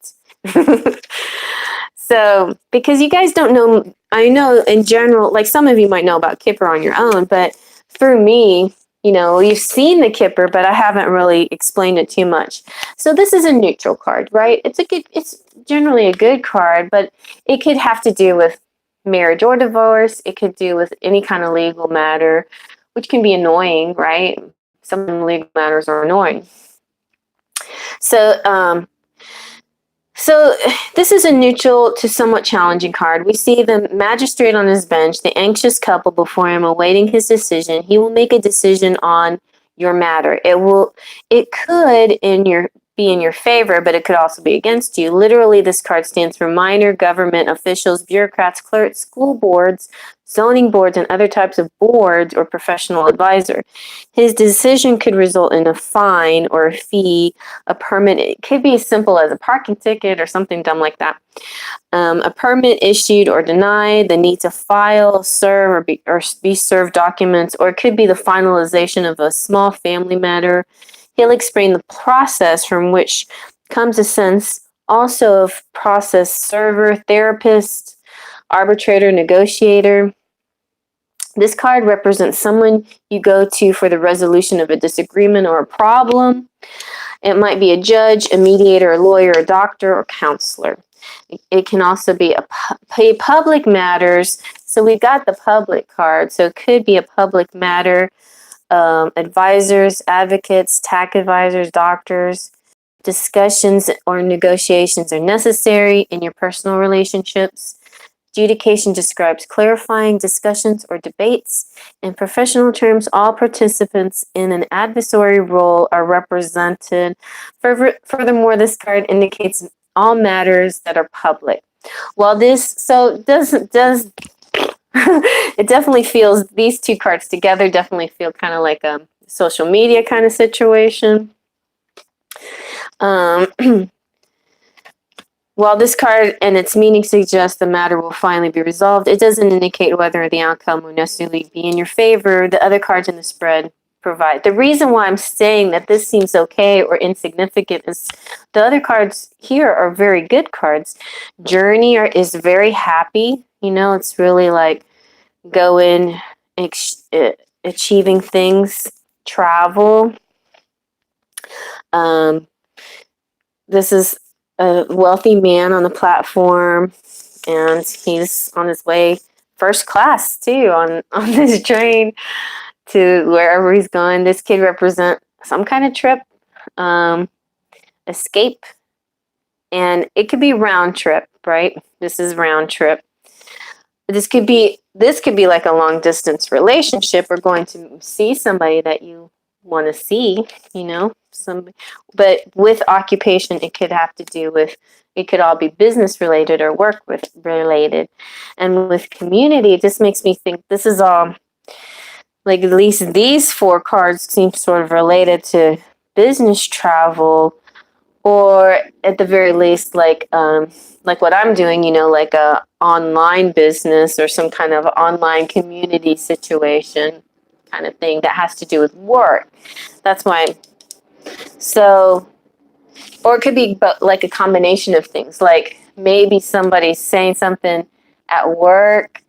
So, because you guys don't know, I know in general, like some of you might know about Kipper on your own, but for me, you've seen the Kipper, but I haven't really explained it too much. So this is a neutral card, right? It's generally a good card, but it could have to do with marriage or divorce. It could do with any kind of legal matter, which can be annoying, right? Some legal matters are annoying. So this is a neutral to somewhat challenging card. We see the magistrate on his bench, the anxious couple before him awaiting his decision. He will make a decision on your matter. It could be in your favor, but it could also be against you. Literally, this card stands for minor government officials, bureaucrats, clerks, school boards, zoning boards, and other types of boards or professional advisor. His decision could result in a fine or a fee, a permit. It could be as simple as a parking ticket or something dumb like that. A permit issued or denied, the need to file, serve, or be served documents, or it could be the finalization of a small family matter. He'll explain the process from which comes a sense also of process server, therapist, arbitrator, negotiator. This card represents someone you go to for the resolution of a disagreement or a problem. It might be a judge, a mediator, a lawyer, a doctor, or counselor. It can also be a public matters. So we've got the public card. So it could be a public matter. Advisors, advocates, tax advisors, doctors. Discussions or negotiations are necessary in your personal relationships. Adjudication describes clarifying discussions or debates. In professional terms, all participants in an adversary role are represented. Furthermore, this card indicates all matters that are public. Well, does it definitely feels, these two cards together definitely feel kind of like a social media kind of situation. While this card and its meaning suggests the matter will finally be resolved, it doesn't indicate whether the outcome will necessarily be in your favor. The other cards in the spread provide. The reason why I'm saying that this seems okay or insignificant is the other cards here are very good cards. Journey is very happy. It's really like going, achieving things, travel. This is a wealthy man on the platform. and he's on his way first class too on this train to wherever he's going. This could represent some kind of trip, escape, and it could be round trip, right? This is round trip. This could be like a long distance relationship, or going to see somebody that you want to see, but with occupation, it could have to do with, it could all be business related or work with related. And with community, it just makes me think this is all, like, at least these 4 cards seem sort of related to business travel, or at the very least, like what I'm doing, like a online business or some kind of online community situation kind of thing that has to do with work. That's why. So, or it could be like a combination of things. Like maybe somebody's saying something at work,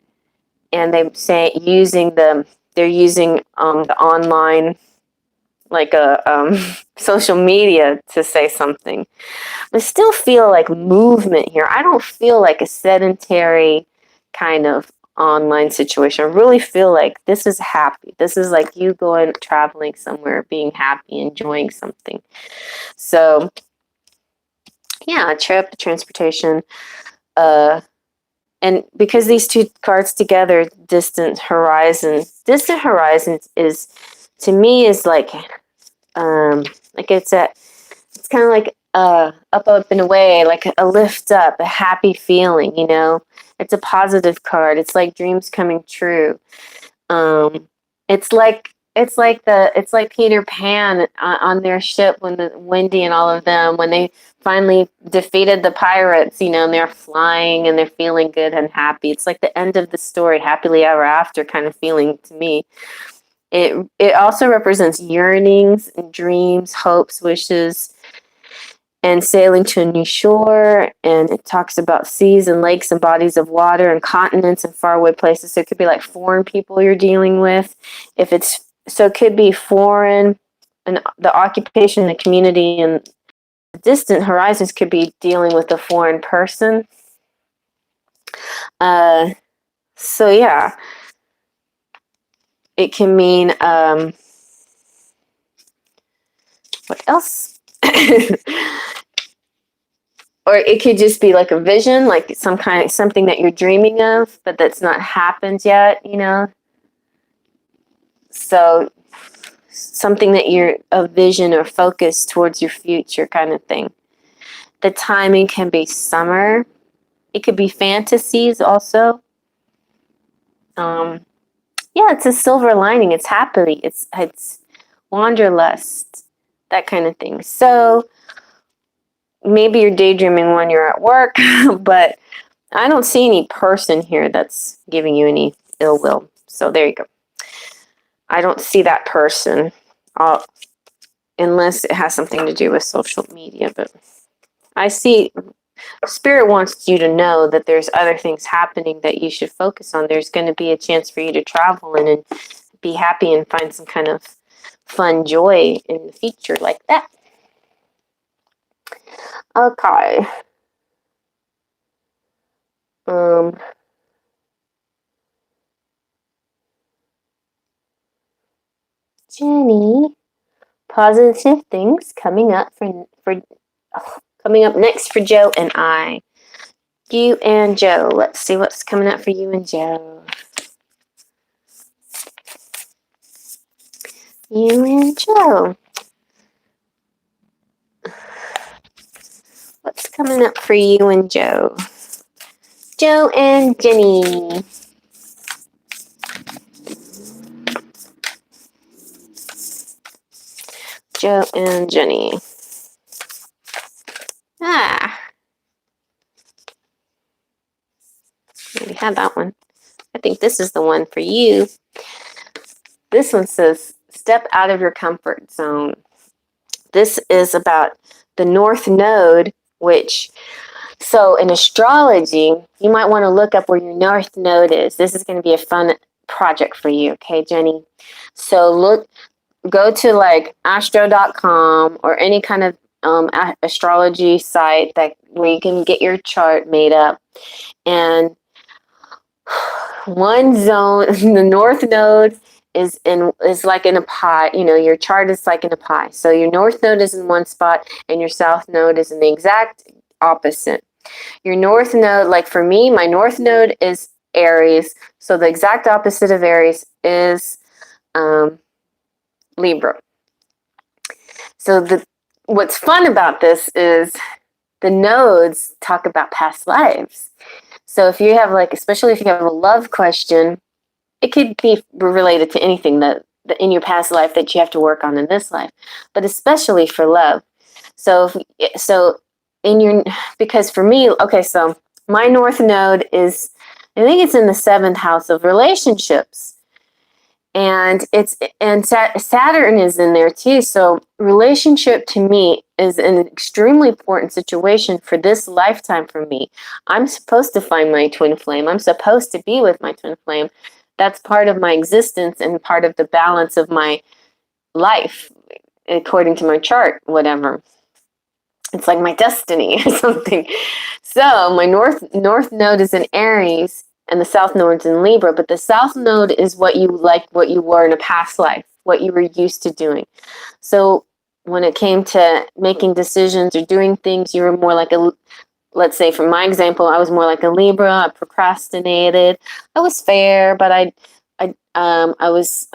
and they're using the online, like a social media, to say something. I still feel like movement here. I don't feel like a sedentary kind of online situation. I really feel like this is happy. This is like you going traveling somewhere, being happy, enjoying something. So yeah, a trip, transportation, and because these 2 cards together, distant horizons is, to me, is like it's kind of like up and away, like a lift up, a happy feeling, It's a positive card. It's like dreams coming true. It's like Peter Pan on their ship, when Wendy and all of them, when they finally defeated the pirates, and they're flying and they're feeling good and happy. It's like the end of the story, happily ever after kind of feeling to me. It also represents yearnings and dreams, hopes, wishes, and sailing to a new shore. And it talks about seas and lakes and bodies of water and continents and faraway places. So it could be like foreign people you're dealing with. So it could be foreign, and the occupation, the community, and the distant horizons could be dealing with a foreign person. So yeah, it can mean, what else? Or it could just be like a vision, like something that you're dreaming of, but that's not happened yet, So something that you're a vision or focus towards your future kind of thing. The timing can be summer. It could be fantasies also. Yeah, it's a silver lining. It's happily. It's wanderlust, that kind of thing. So maybe you're daydreaming when you're at work, but I don't see any person here that's giving you any ill will. So there you go. I don't see that person, unless it has something to do with social media. But I see Spirit wants you to know that there's other things happening that you should focus on. There's going to be a chance for you to travel and be happy and find some kind of fun joy in the future like that. Okay. Jenny, positive things coming up coming up next for Joe and I. You and Joe. Let's see what's coming up for you and Joe. You and Joe. What's coming up for you and Joe? Joe and Jenny. Joe and Jenny. Ah. We had that one. I think this is the one for you. This one says, step out of your comfort zone. This is about the North Node, so in astrology, you might want to look up where your North Node is. This is going to be a fun project for you, okay, Jenny? So go to like astro.com or any kind of astrology site where you can get your chart made up. And one zone, the north node is like in a pie. Your chart is like in a pie. So your north node is in one spot and your south node is in the exact opposite. Your north node, like for me, my north node is Aries. So the exact opposite of Aries is Libra. So what's fun about this is the nodes talk about past lives. So if you have especially if you have a love question, it could be related to anything that in your past life that you have to work on in this life, but especially for love. Because for me, okay, so my north node is, I think it's in the 7th house of relationships. And Saturn is in there too. So relationship to me is an extremely important situation for this lifetime for me. I'm supposed to find my twin flame. I'm supposed to be with my twin flame. That's part of my existence and part of the balance of my life, according to my chart, whatever. It's like my destiny or something. So my north node is in Aries and the south node is in Libra, but the south node is what you were in a past life, what you were used to doing. So when it came to making decisions or doing things, you were more like let's say for my example, I was more like a Libra. I procrastinated. I was fair, but I was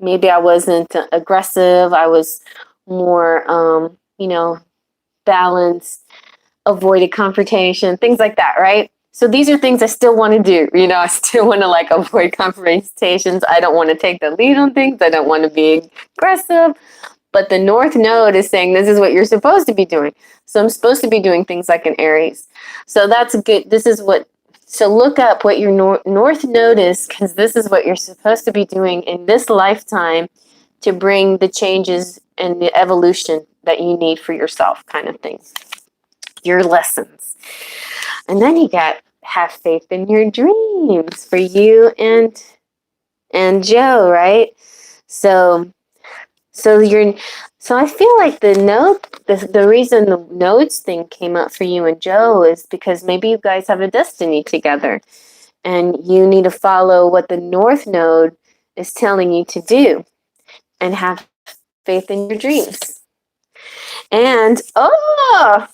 maybe I wasn't aggressive. I was more balanced, avoided confrontation, things like that, right? So these are things I still want to do. I still want to avoid confrontations. I don't want to take the lead on things. I don't want to be aggressive. But the north node is saying this is what you're supposed to be doing. So I'm supposed to be doing things like an Aries. So that's good. So look up what your north node is, because this is what you're supposed to be doing in this lifetime to bring the changes and the evolution that you need for yourself, kind of thing. Your lessons. And then you got have faith in your dreams for you and Joe, right? So I feel like the reason the nodes thing came up for you and Joe is because maybe you guys have a destiny together and you need to follow what the north node is telling you to do and have faith in your dreams. And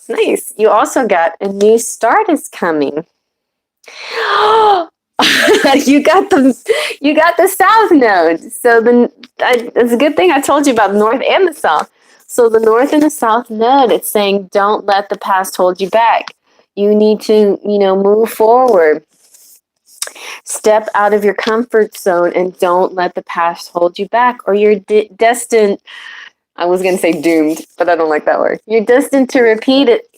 nice. You also got a new start is coming. you got the south node. So it's a good thing I told you about the north and the south. So the north and the south node, it's saying don't let the past hold you back. You need to, move forward. Step out of your comfort zone and don't let the past hold you back, or you're destined. I was going to say doomed, but I don't like that word. You're destined to repeat it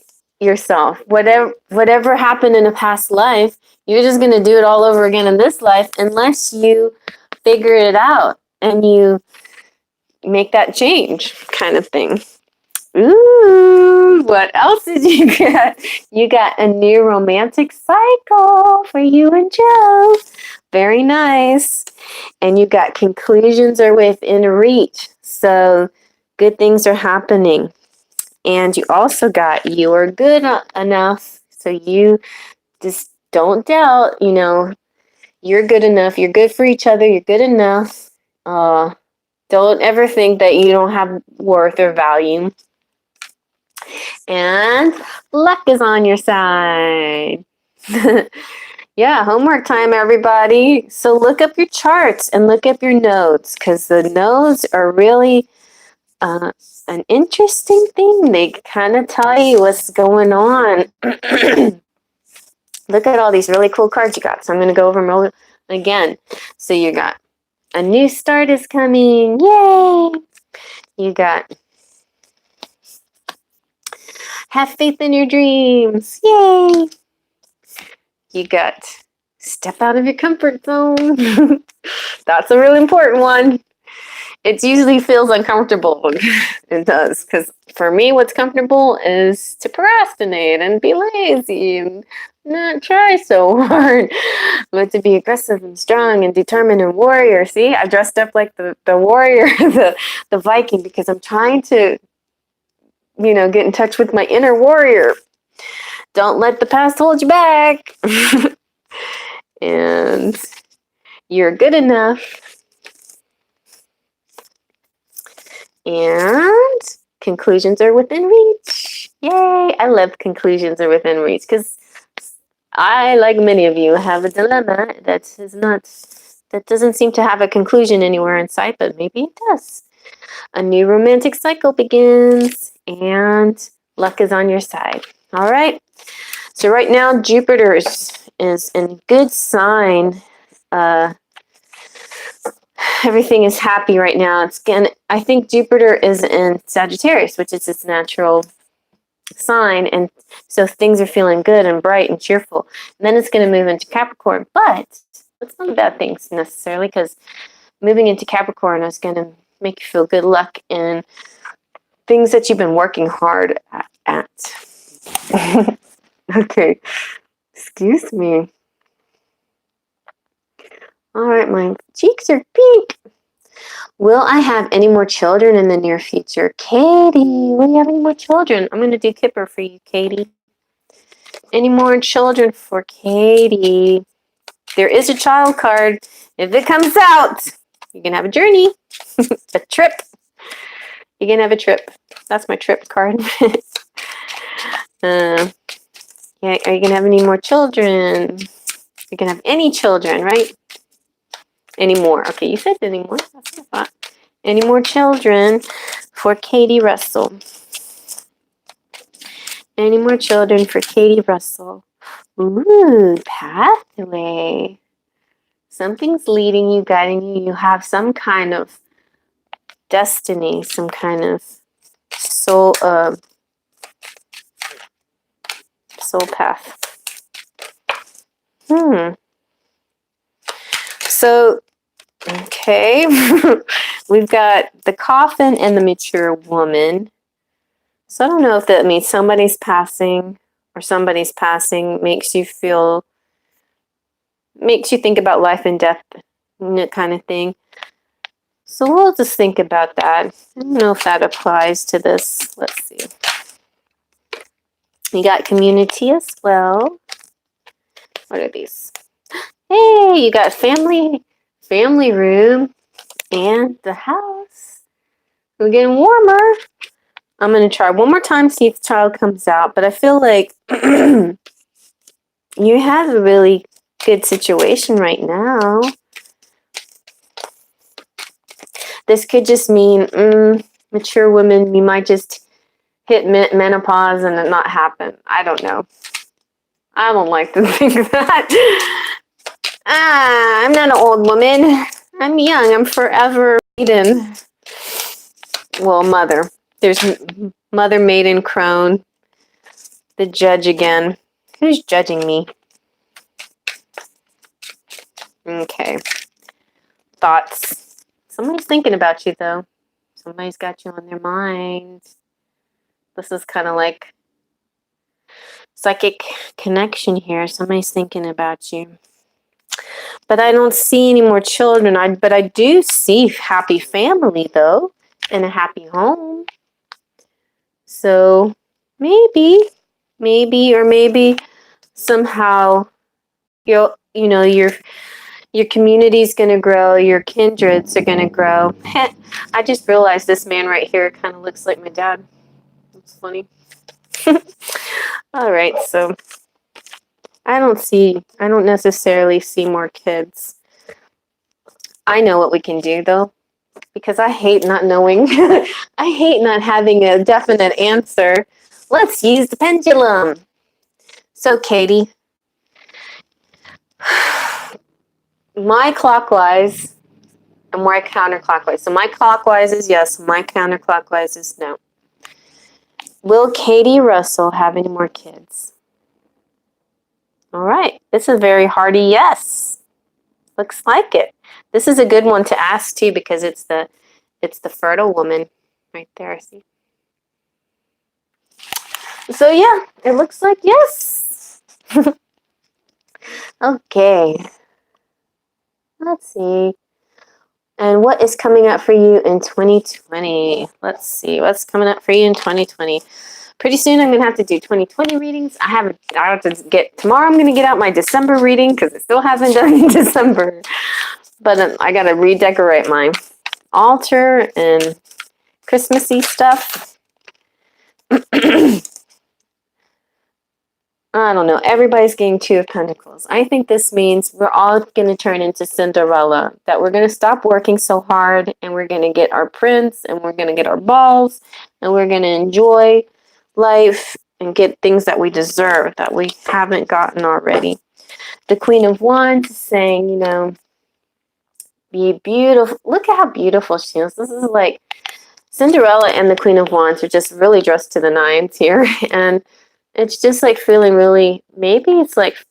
yourself. Whatever happened in a past life, you're just going to do it all over again in this life unless you figure it out and you make that change, kind of thing. Ooh, what else did you get? You got a new romantic cycle for you and Joe. Very nice. And you got conclusions are within reach. So good things are happening. And you also got you are good enough. So you just don't doubt, you're good enough. You're good for each other. You're good enough. Don't ever think that you don't have worth or value. And luck is on your side. Yeah, homework time, everybody. So look up your charts and look up your nodes, because the nodes are really an interesting thing. They kind of tell you what's going on. Look at all these really cool cards you got. So I'm going to go over them again. So you got a new start is coming. Yay! You got have faith in your dreams. Yay! You got step out of your comfort zone. That's a really important one. It usually feels uncomfortable. It does. Because for me, what's comfortable is to procrastinate and be lazy and not try so hard. But to be aggressive and strong and determined and warrior. See, I dressed up like the warrior, the Viking, because I'm trying to get in touch with my inner warrior. Don't let the past hold you back. And you're good enough. And conclusions are within reach. Yay! I love conclusions are within reach because I, like many of you, have a dilemma that doesn't seem to have a conclusion anywhere in sight, but maybe it does. A new romantic cycle begins, and luck is on your side. All right. So right now, Jupiter is in good sign. Everything is happy right now. I think Jupiter is in Sagittarius, which is its natural sign, and so things are feeling good and bright and cheerful. And then it's going to move into Capricorn, but it's not a bad thing necessarily, because moving into Capricorn is going to make you feel good luck in things that you've been working hard at. Okay, excuse me. All right, my cheeks are pink. Will I have any more children in the near future? Katie, will you have any more children? I'm going to do Kipper for you, Katie. Any more children for Katie? There is a child card. If it comes out, you're going to have a journey, a trip. You're going to have a trip. That's my trip card. Yeah, are you going to have any more children? You're going to have any children, right? Any more. Okay, you said any more. That's what I thought. Any more children for Katie Russell? Any more children for Katie Russell? Ooh, pathway. Something's leading you, guiding you. You have some kind of destiny, some kind of soul path. So, okay. We've got the coffin and the mature woman. So I don't know if that means somebody's passing or somebody's passing makes you think about life and death, kind of thing. So we'll just think about that. I don't know if that applies to this. Let's see. You got community as well. What are these? Hey, you got family room, and the house. We're getting warmer. I'm going to try one more time, see if the child comes out. But I feel like you have a really good situation right now. This could just mean mature women, you might just hit menopause and it not happen. I don't know. I don't like to think that. I'm not an old woman. I'm young. I'm forever maiden. Well, mother. There's mother, maiden, crone. The judge again. Who's judging me? Okay. Thoughts. Somebody's thinking about you, though. Somebody's got you on their mind. This is kind of like psychic connection here. Somebody's thinking about you. But I don't see any more children. But I do see happy family, though, and a happy home. So maybe somehow your community's going to grow, your kindreds are going to grow. I just realized this man right here kind of looks like my dad. That's funny. All right, so I don't necessarily see more kids. I know what we can do, though, because I hate not knowing. I hate not having a definite answer. Let's use the pendulum. So, Katie, my clockwise and my counterclockwise. So my clockwise is yes, my counterclockwise is no. Will Katie Russell have any more kids? All right, this is a very hearty yes. Looks like it. This is a good one to ask too, because it's the fertile woman right there. See. So yeah, it looks like yes. Okay. Let's see. And what is coming up for you in 2020? Let's see what's coming up for you in 2020. Pretty soon I'm going to have to do 2020 readings. I have to get, tomorrow I'm going to get out my December reading because I still haven't done in December. But I got to redecorate my altar and Christmassy stuff. I don't know. Everybody's getting Two of Pentacles. I think this means we're all going to turn into Cinderella. That we're going to stop working so hard and we're going to get our prince and we're going to get our balls and we're going to enjoy life and get things that we deserve that we haven't gotten already. The Queen of Wands is saying, you know, be beautiful. Look at how beautiful she is. This is like Cinderella and the Queen of Wands are just really dressed to the nines here. And it's just like feeling really, maybe it's like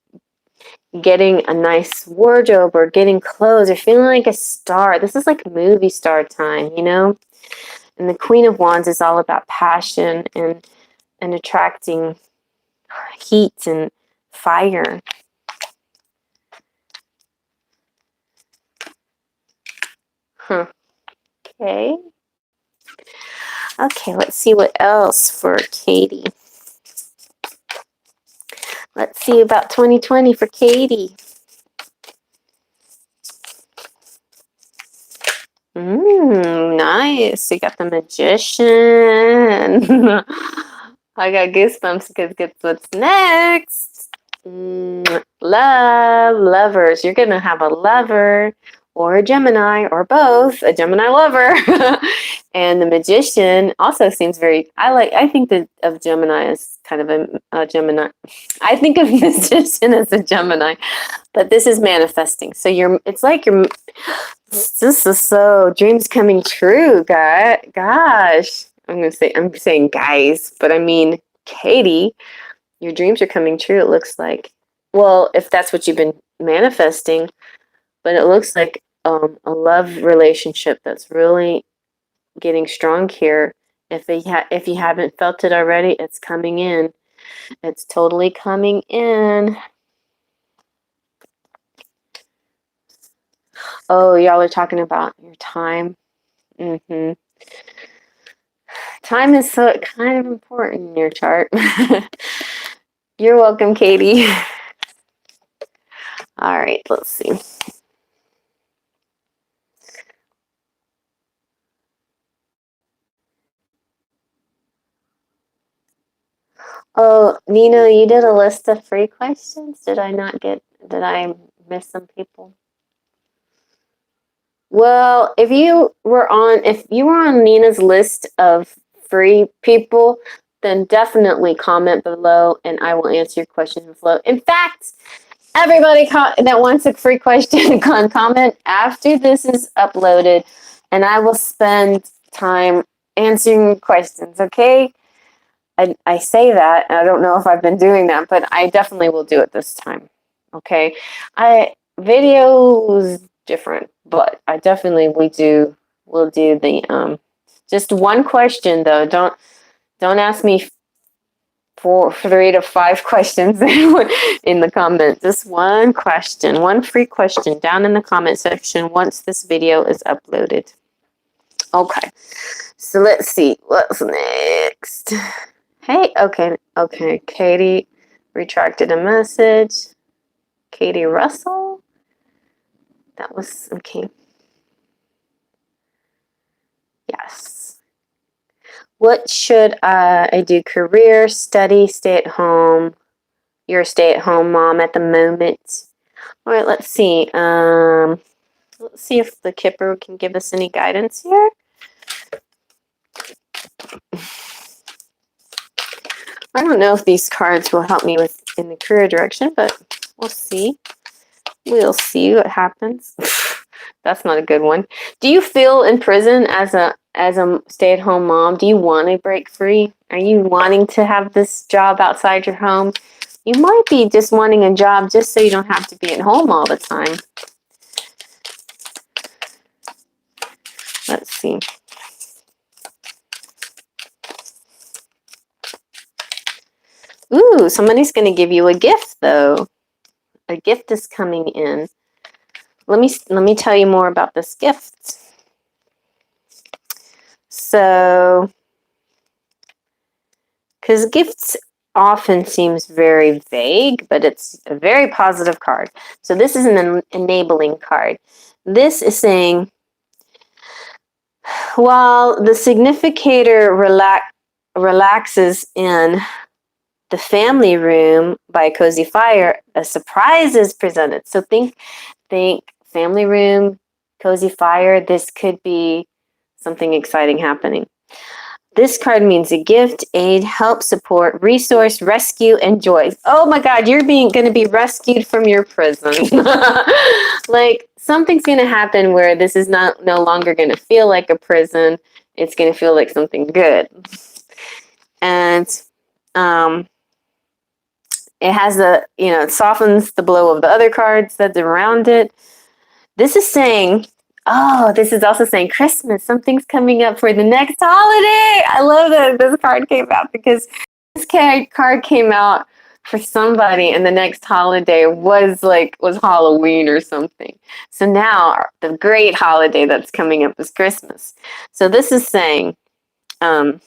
getting a nice wardrobe or getting clothes or feeling like a star. This is like movie star time, you know? And the Queen of Wands is all about passion and attracting heat and fire. Huh. Okay. Okay, let's see what else for Katie. Let's see about 2020 for Katie. Nice. You got the Magician. I got goosebumps because guess what's next? Lovers. You're going to have a lover or a Gemini or both, a Gemini lover. And the Magician also seems very, I think of Gemini as kind of a Gemini. I think of Magician as a Gemini, but this is manifesting. So it's like this is so dreams coming true, gosh. I'm saying guys, but I mean Katie, your dreams are coming true, it looks like. Well, if that's what you've been manifesting, but it looks like a love relationship that's really getting strong here. If you haven't felt it already, it's coming in. It's totally coming in. Oh, y'all are talking about your time. Time is so kind of important in your chart. You're welcome, Katie. All right, let's see. Oh, Nina, you did a list of free questions? Did I miss some people? Well, if you were on Nina's list of free people, then definitely comment below and I will answer your questions below. In fact, everybody that wants a free question can comment after this is uploaded and I will spend time answering questions, okay? I say that, and I don't know if I've been doing that, but I definitely will do it this time, okay? Video's different, but I definitely will do the, just one question though. Don't ask me for 3 to 5 questions in the comment. Just one question, one free question down in the comment section once this video is uploaded. Okay, so let's see what's next. Hey, okay, Katie retracted a message. Katie Russell? That was, okay. Yes. What should I do? Career, study, stay at home? You're a stay-at-home mom at the moment. All right, let's see. Let's see if the Kipper can give us any guidance here. I don't know if these cards will help me in the career direction, but we'll see. We'll see what happens. That's not a good one. Do you feel in prison as a stay-at-home mom? Do you want to break free? Are you wanting to have this job outside your home? You might be just wanting a job just so you don't have to be at home all the time. Let's see. Ooh, somebody's going to give you a gift, though. A gift is coming in. Let me tell you more about this gift. So, because gifts often seems very vague, but it's a very positive card. So this is an enabling card. This is saying, while the significator relaxes in the family room by a cozy fire, a surprise is presented. So think family room, cozy fire. This could be something exciting happening. This card means a gift, aid, help, support, resource, rescue, and joy. Oh my God, you're going to be rescued from your prison. Like something's going to happen where this is no longer going to feel like a prison. It's going to feel like something good. And it has it softens the blow of the other cards that's around it. This is saying, this is also saying Christmas. Something's coming up for the next holiday. I love that this card came out because this card came out for somebody and the next holiday was Halloween or something. So now the great holiday that's coming up is Christmas. So this is saying the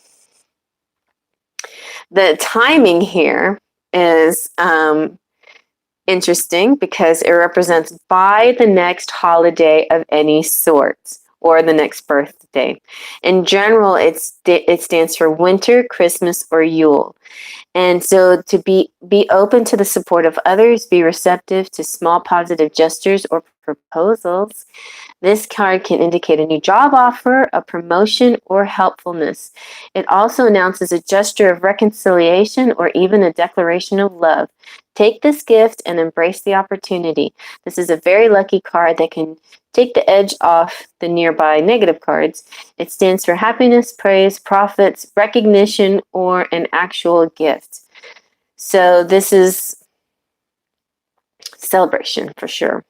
timing here is interesting because it represents by the next holiday of any sort or the next birthday. In general, it stands for winter, Christmas, or Yule. And so to be open to the support of others, be receptive to small positive gestures or proposals. This card can indicate a new job offer, a promotion, or helpfulness. It also announces a gesture of reconciliation or even a declaration of love. Take this gift and embrace the opportunity. This is a very lucky card that can take the edge off the nearby negative cards. It stands for happiness, praise, profits, recognition, or an actual gift. So this is celebration for sure.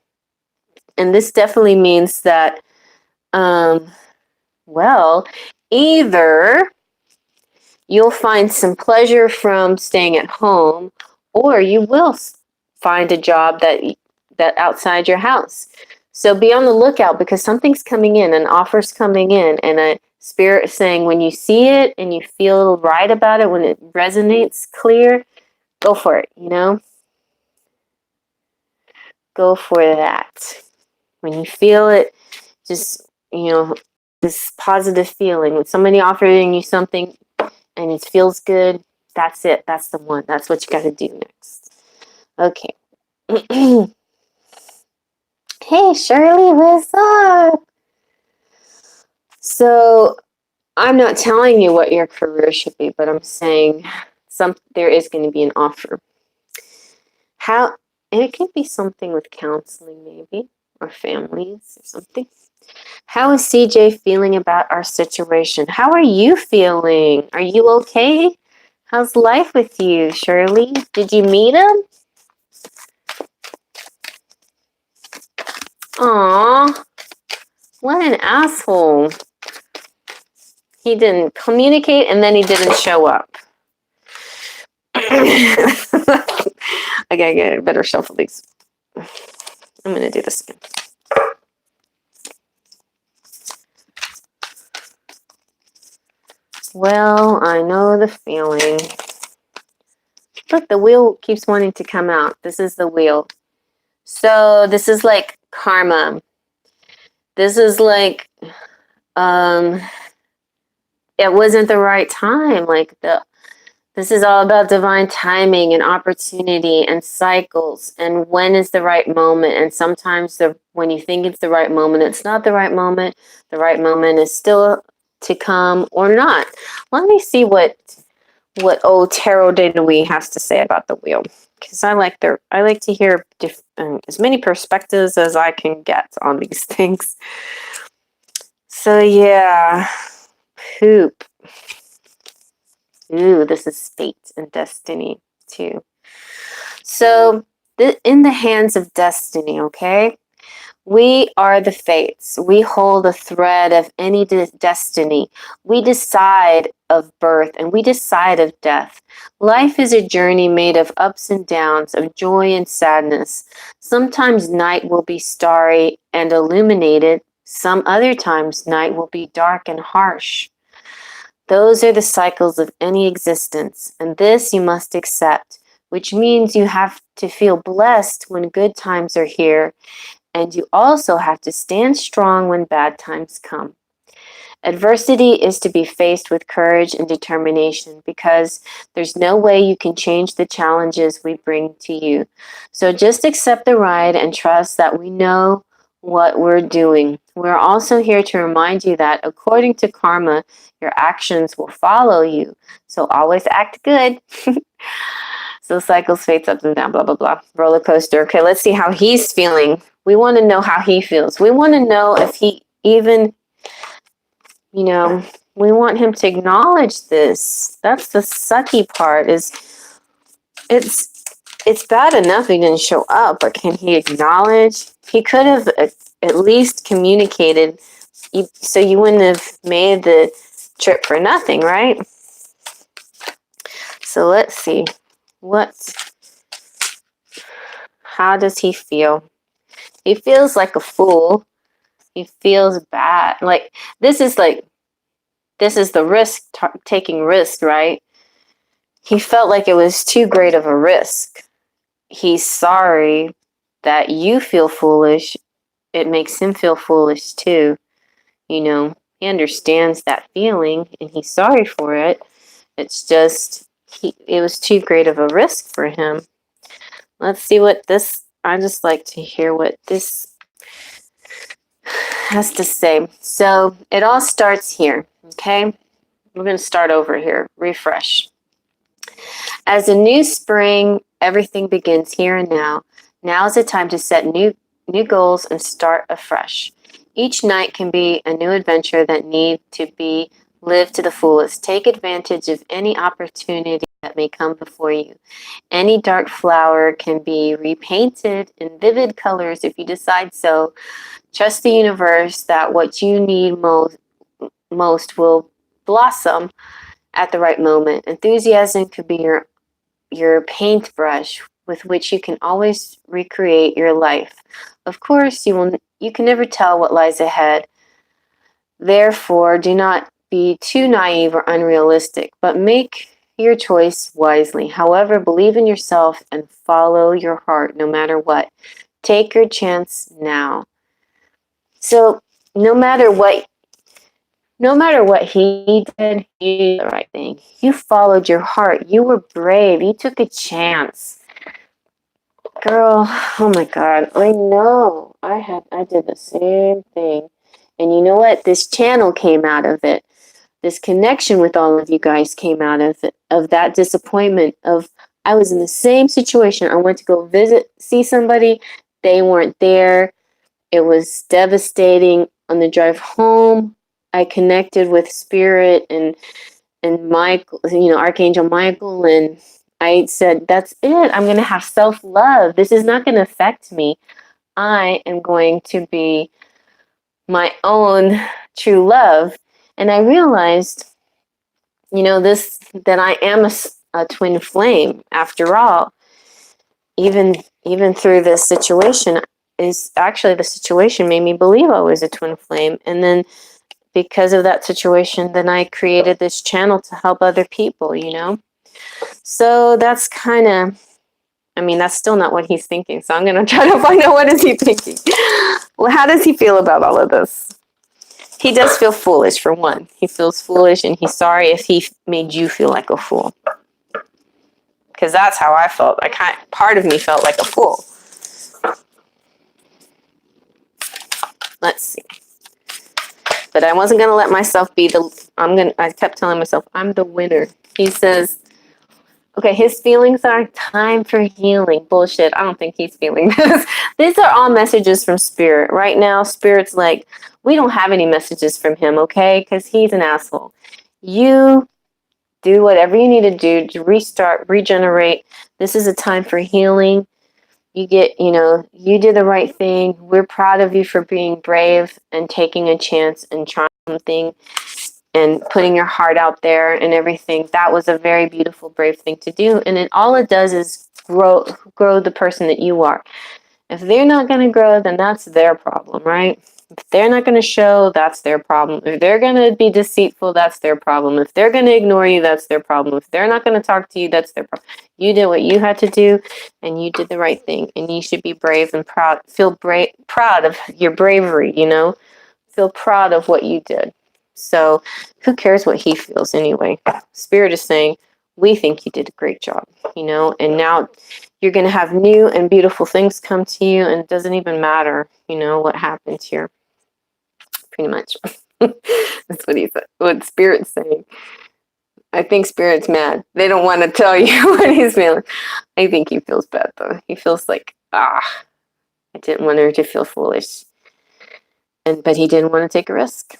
And this definitely means that, either you'll find some pleasure from staying at home, or you will find a job that outside your house. So be on the lookout because something's coming in, an offer's coming in, and a spirit is saying when you see it and you feel right about it, when it resonates clear, go for it, Go for that. When you feel it, just, this positive feeling, when somebody offering you something and it feels good, that's it. That's the one. That's what you got to do next. Okay. Hey, Shirley, what's up? So I'm not telling you what your career should be, but I'm saying there is going to be an offer. And it could be something with counseling maybe, or families or something. How is CJ feeling about our situation? How are you feeling? Are you okay? How's life with you, Shirley? Did you meet him? Aw, what an asshole. He didn't communicate and then he didn't show up. I better shuffle these. I'm going to do this again. Well, I know the feeling. Look, the wheel keeps wanting to come out. This is the wheel. So this is like karma. This is like, it wasn't the right time. This is all about divine timing and opportunity and cycles and when is the right moment. And sometimes when you think it's the right moment, it's not the right moment. The right moment is still to come or not. Let me see what old Tarot de Nuit has to say about the wheel, because I like to hear as many perspectives as I can get on these things. So yeah, poop. Ooh, this is fate and destiny too. So in the hands of destiny, okay? We are the fates. We hold a thread of any destiny. We decide of birth and we decide of death. Life is a journey made of ups and downs, of joy and sadness. Sometimes night will be starry and illuminated. Some other times night will be dark and harsh. Those are the cycles of any existence, and this you must accept, which means you have to feel blessed when good times are here, and you also have to stand strong when bad times come. Adversity is to be faced with courage and determination because there's no way you can change the challenges we bring to you. So just accept the ride and trust that we know what we're doing. We're also here to remind you that according to karma, your actions will follow you. So always act good. So cycles, fates, up and down, blah, blah, blah. Roller coaster. Okay, let's see how he's feeling. We want to know how he feels. We want to know if he even, you know, we want him to acknowledge this. That's the sucky part is it's bad enough he didn't show up, but can he acknowledge? He could have at least communicated so you wouldn't have made the trip for nothing, right? So let's see. How does he feel? He feels like a fool. He feels bad. This is the risk, taking risk, right? He felt like it was too great of a risk. He's sorry that you feel foolish. It makes him feel foolish too. He understands that feeling and he's sorry for it. It's just, it was too great of a risk for him. Let's see I just like to hear what this has to say. So it all starts here, okay? We're going to start over here. Refresh. As a new spring, everything begins here and now. Now is the time to set new goals and start afresh. Each night can be a new adventure that need to be lived to the fullest. Take advantage of any opportunity that may come before you. Any dark flower can be repainted in vivid colors if you decide so. Trust the universe that what you need most will blossom at the right moment. Enthusiasm could be your paintbrush with which you can always recreate your life. Of course, you can never tell what lies ahead. Therefore, do not be too naive or unrealistic, but make your choice wisely. However, believe in yourself and follow your heart no matter what. Take your chance now. So, no matter what he did, you did the right thing. You followed your heart. You were brave. You took a chance. Girl, oh my God. I know. I did the same thing. And you know what? This channel came out of it. This connection with all of you guys came out of it, of that disappointment of I was in the same situation. I went to go see somebody. They weren't there. It was devastating. On the drive home, I connected with Spirit and Michael, Archangel Michael, and I said, that's it. I'm going to have self-love. This is not going to affect me. I am going to be my own true love. And I realized, that I am a twin flame after all. Even through this situation, the situation made me believe I was a twin flame. And then because of that situation, then I created this channel to help other people, So that's that's still not what he's thinking. So I'm going to try to find out what is he thinking. Well, how does he feel about all of this? He does feel foolish, for one. He feels foolish, and he's sorry if he made you feel like a fool. Because that's how I felt. Part of me felt like a fool. Let's see. But I wasn't going to let myself be I kept telling myself, I'm the winner. He says, okay, his feelings are time for healing. Bullshit. I don't think he's feeling this. These are all messages from Spirit. Right now, Spirit's like, we don't have any messages from him, okay? Because he's an asshole. You do whatever you need to do to restart, regenerate. This is a time for healing. You did the right thing. We're proud of you for being brave and taking a chance and trying something and putting your heart out there and everything. That was a very beautiful, brave thing to do. And all it does is grow the person that you are. If they're not going to grow, then that's their problem, right? If they're not going to show, that's their problem. If they're going to be deceitful, that's their problem. If they're going to ignore you, that's their problem. If they're not going to talk to you, that's their problem. You did what you had to do, and you did the right thing. And you should be brave and proud. Feel proud of your bravery, you know? Feel proud of what you did. So who cares what he feels anyway? Spirit is saying, we think you did a great job, you know? And now you're going to have new and beautiful things come to you, and it doesn't even matter, you know, what happened here. Pretty much. That's what he said. What Spirit's saying. I think Spirit's mad. They don't want to tell you what he's feeling. I think he feels bad though. He feels like, I didn't want her to feel foolish. But he didn't want to take a risk.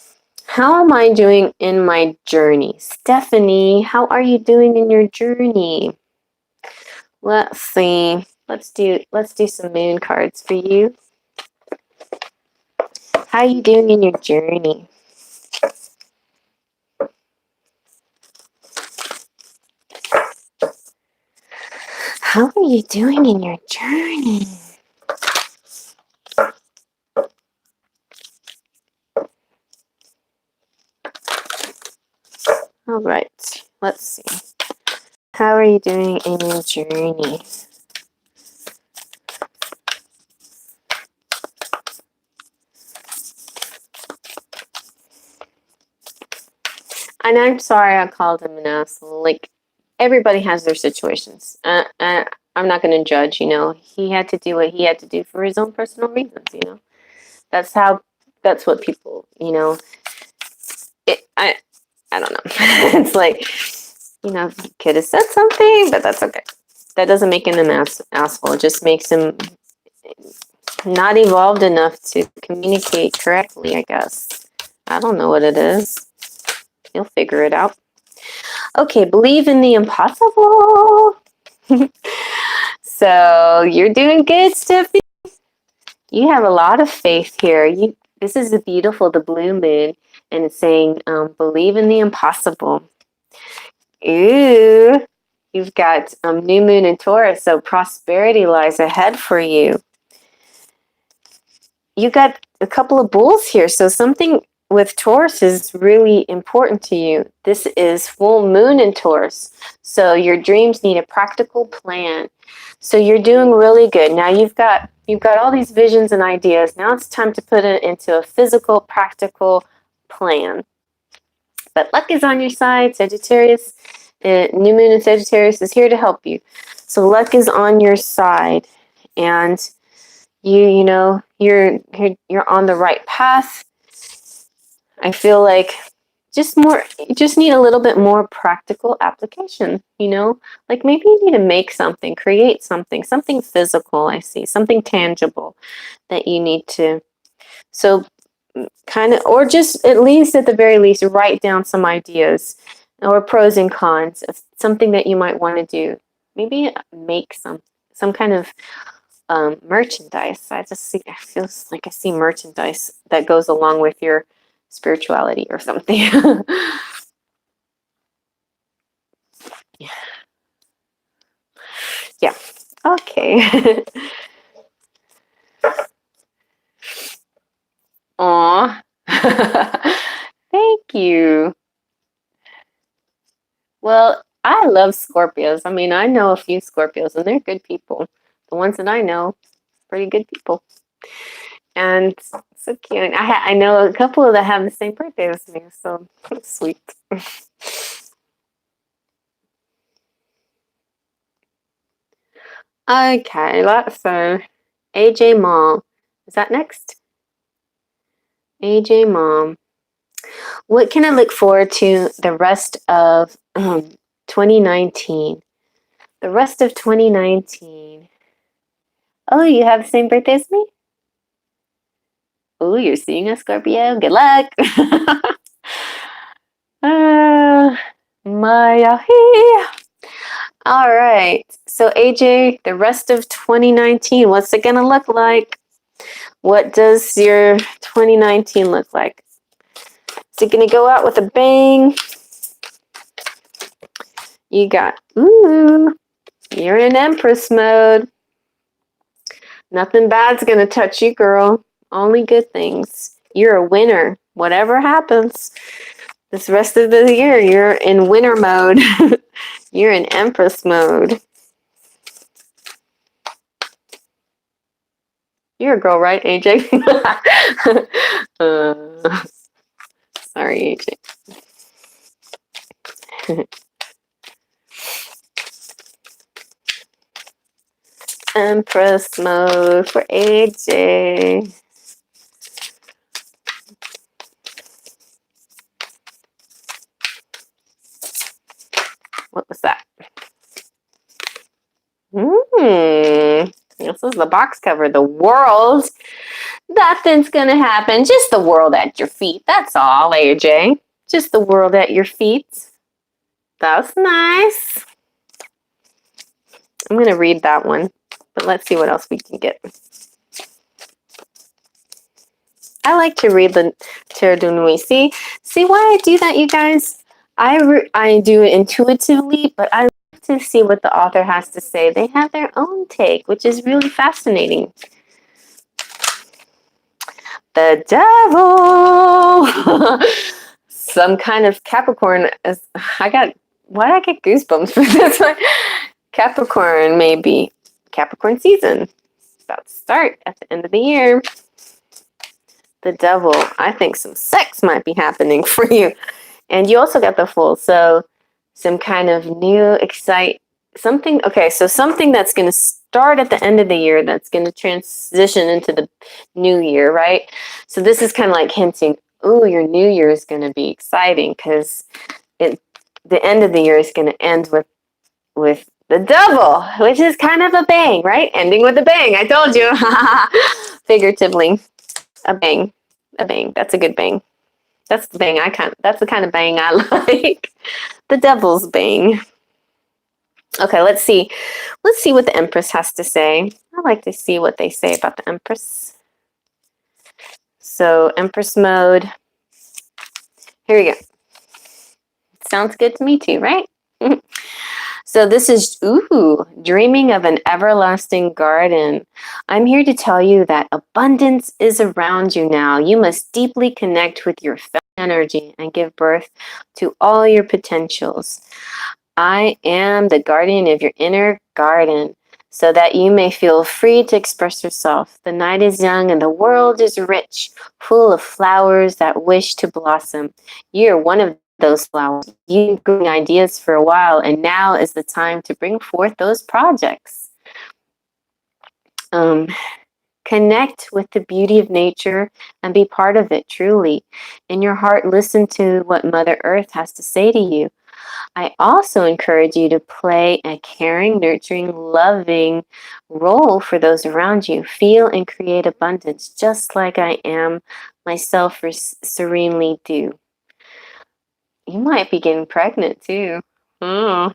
How am I doing in my journey? Stephanie, how are you doing in your journey? Let's see. Let's do some moon cards for you. How are you doing in your journey? How are you doing in your journey? All right, let's see. How are you doing in your journey? And I'm sorry I called him an asshole. Like, everybody has their situations. I'm not going to judge, you know. He had to do what he had to do for his own personal reasons, you know. That's what people, you know. I don't know. It's like, you know, he could have said something, but that's okay. That doesn't make him an asshole. It just makes him not evolved enough to communicate correctly, I guess. I don't know what it is. He'll figure it out. Okay, believe in the impossible. So you're doing good, Stephanie. You have a lot of faith here. This is the blue moon, and it's saying, believe in the impossible. Ooh, you've got new moon in Taurus, so prosperity lies ahead for you. You got a couple of bulls here, so something with Taurus is really important to you. This is full moon in Taurus, so your dreams need a practical plan. So you're doing really good. Now you've got all these visions and ideas. Now it's time to put it into a physical, practical plan. But luck is on your side, Sagittarius. New moon in Sagittarius is here to help you. So luck is on your side, and you know you're on the right path. I feel like you just need a little bit more practical application, you know? Like maybe you need to make something, create something physical, I see, something tangible that you need to. So kind of, or just at the very least, write down some ideas or pros and cons of something that you might want to do. Maybe make some kind of merchandise. I feel like I see merchandise that goes along with your spirituality or something. Yeah. Okay. Aw. Thank you. Well, I love Scorpios. I mean, I know a few Scorpios, and they're good people. The ones that I know, pretty good people. And so cute. I know a couple that have the same birthday as me, so that's sweet. Okay, so AJ Mom. Is that next? AJ Mom. What can I look forward to the rest of 2019? The rest of 2019. Oh, you have the same birthday as me? Oh, you're seeing a Scorpio. Good luck. Maya. All right. So, AJ, the rest of 2019, what's it going to look like? What does your 2019 look like? Is it going to go out with a bang? You got, you're in Empress mode. Nothing bad's going to touch you, girl. Only good things. You're a winner. Whatever happens, this rest of the year, you're in winner mode. You're in Empress mode. You're a girl, right, AJ? Sorry, AJ. Empress mode for AJ. What was that? This is the box cover. The world. Nothing's gonna happen. Just the world at your feet. That's all, AJ. Just the world at your feet. That's nice. I'm gonna read that one, but let's see what else we can get. I like to read the Tarot de Nuit. See why I do that, you guys? I do it intuitively, but I like to see what the author has to say. They have their own take, which is really fascinating. The devil! Some kind of Capricorn. Why did I get goosebumps for this one? Capricorn, maybe. Capricorn season. About to start at the end of the year. The devil. I think some sex might be happening for you. And you also got the Fool. So some kind of new something. Okay, so something that's going to start at the end of the year that's going to transition into the new year, right? So this is kind of like hinting, oh, your new year is going to be exciting because the end of the year is going to end with the devil, which is kind of a bang, right? Ending with a bang. I told you. Figuratively. A bang. A bang. That's a good bang. That's the bang that's the kind of bang I like. The devil's bang. Okay, let's see. Let's see what the Empress has to say. I like to see what they say about the Empress. So, Empress mode. Here we go. Sounds good to me too, right? So this is, dreaming of an everlasting garden. I'm here to tell you that abundance is around you now. You must deeply connect with your energy and give birth to all your potentials. I am the guardian of your inner garden so that you may feel free to express yourself. The night is young and the world is rich, full of flowers that wish to blossom. You're one of those flowers. You've been growing ideas for a while, and now is the time to bring forth those projects. Connect with the beauty of nature and be part of it truly. In your heart, listen to what Mother Earth has to say to you. I also encourage you to play a caring, nurturing, loving role for those around you. Feel and create abundance, just like I am myself serenely do. You might be getting pregnant too. Oh,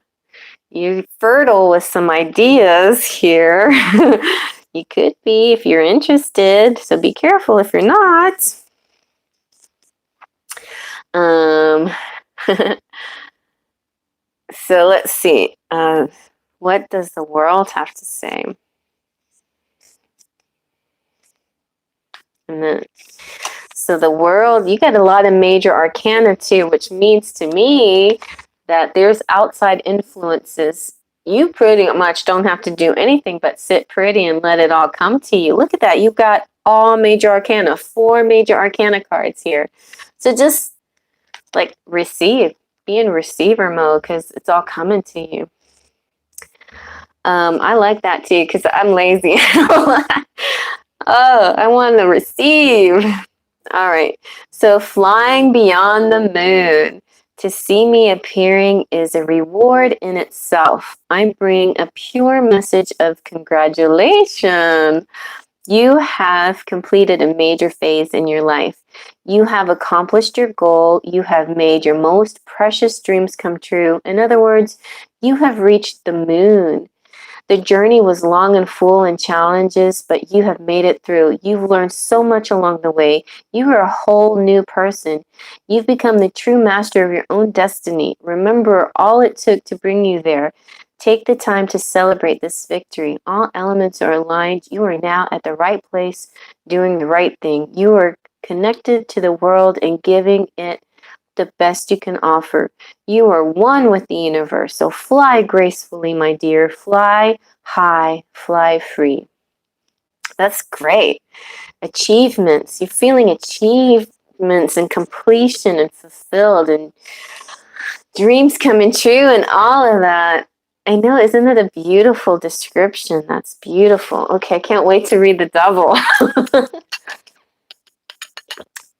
you're fertile with some ideas here. You could be if you're interested, so be careful if you're not. So let's see. What does the world have to say? And then, so the world, you got a lot of major arcana too, which means to me that there's outside influences. You pretty much don't have to do anything but sit pretty and let it all come to you. Look at that. You've got all major arcana, 4 major arcana cards here. So just like receive, be in receiver mode because it's all coming to you. I like that too because I'm lazy. Oh, I want to receive. All right. So flying beyond the moon. To see me appearing is a reward in itself. I bring a pure message of congratulations. You have completed a major phase in your life. You have accomplished your goal. You have made your most precious dreams come true. In other words, you have reached the moon. The journey was long and full in challenges, but you have made it through. You've learned so much along the way. You are a whole new person. You've become the true master of your own destiny. Remember all it took to bring you there. Take the time to celebrate this victory. All elements are aligned. You are now at the right place, doing the right thing. You are connected to the world and giving it the best you can offer. You are one with the universe. So fly gracefully, my dear. Fly high, fly free. That's great. Achievements. You're feeling achievements and completion and fulfilled and dreams coming true and all of that. I know, isn't it a beautiful description? That's beautiful. Okay, I can't wait to read the double.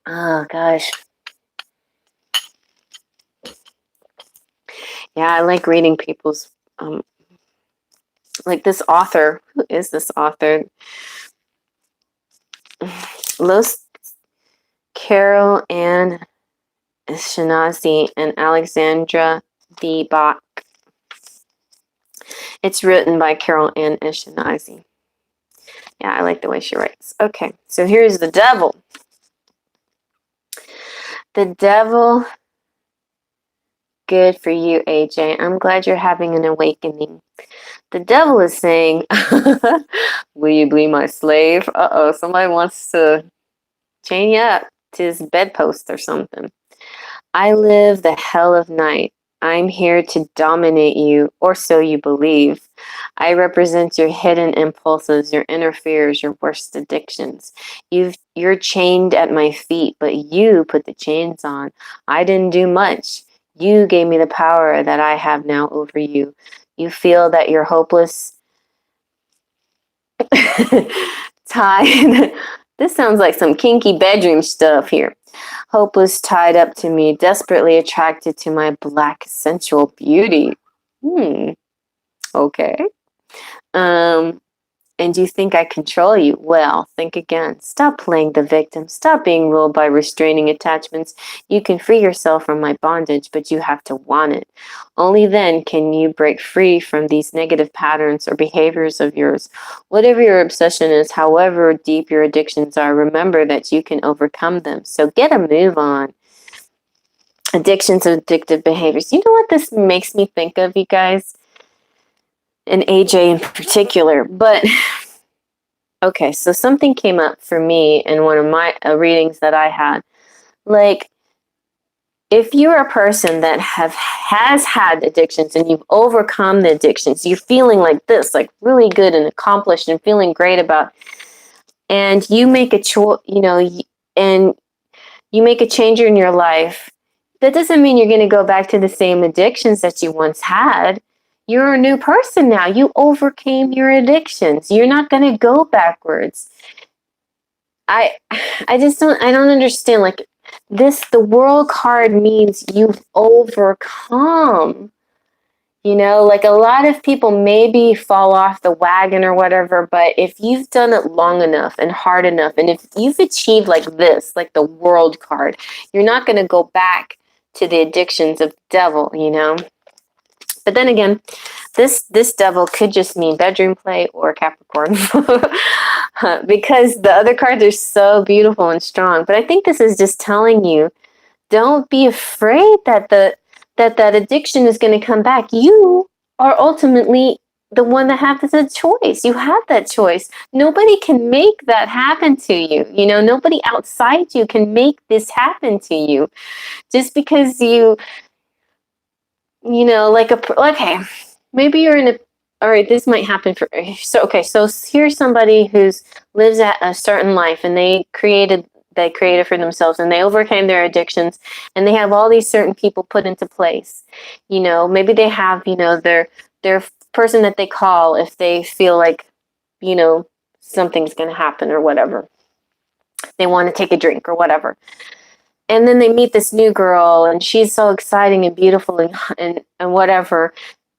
Oh, gosh. Yeah, I like reading people's, like this author. Who is this author? Los Carol Ann Shinazi and Alexandra D. Bach. It's written by Carol Ann Shinazi. Yeah, I like the way she writes. Okay, so here's the devil. The devil, good for you, AJ. I'm glad you're having an awakening. The devil is saying, will you be my slave? Uh-oh, somebody wants to chain you up to his bedpost or something. I live the hell of night. I'm here to dominate you, or so you believe. I represent your hidden impulses, your inner fears, your worst addictions. You're chained at my feet, but you put the chains on. I didn't do much. You gave me the power that I have now over you. You feel that you're hopeless, tied. This sounds like some kinky bedroom stuff here. Hopeless, tied up to me, desperately attracted to my black sensual beauty. Okay. And you think I control you? Well, think again. Stop playing the victim. Stop being ruled by restraining attachments. You can free yourself from my bondage, but you have to want it. Only then can you break free from these negative patterns or behaviors of yours. Whatever your obsession is, however deep your addictions are, remember that you can overcome them. So get a move on. Addictions and addictive behaviors. You know what this makes me think of, you guys? And AJ in particular, but okay, so something came up for me in one of my readings that I had. Like, if you're a person that has had addictions and you've overcome the addictions, you're feeling like this, like really good and accomplished and feeling great about, and you make a choice, and you make a change in your life, that doesn't mean you're going to go back to the same addictions that you once had. You're a new person now. You overcame your addictions. You're not going to go backwards. I don't understand. Like this, the world card means you've overcome. Like a lot of people maybe fall off the wagon or whatever, but if you've done it long enough and hard enough, and if you've achieved like this, like the world card, you're not going to go back to the addictions of the devil, But then again, this devil could just mean bedroom play or Capricorn because the other cards are so beautiful and strong. But I think this is just telling you, don't be afraid that that addiction is going to come back. You are ultimately the one that has the choice. You have that choice. Nobody can make that happen to you. Nobody outside you can make this happen to you. Just because okay, maybe you're in a, all right, this might happen for, so here's somebody who's lives at a certain life and they created for themselves and they overcame their addictions and they have all these certain people put into place. Maybe they have, their person that they call if they feel like, something's going to happen or whatever. They want to take a drink or whatever. And then they meet this new girl and she's so exciting and beautiful and whatever.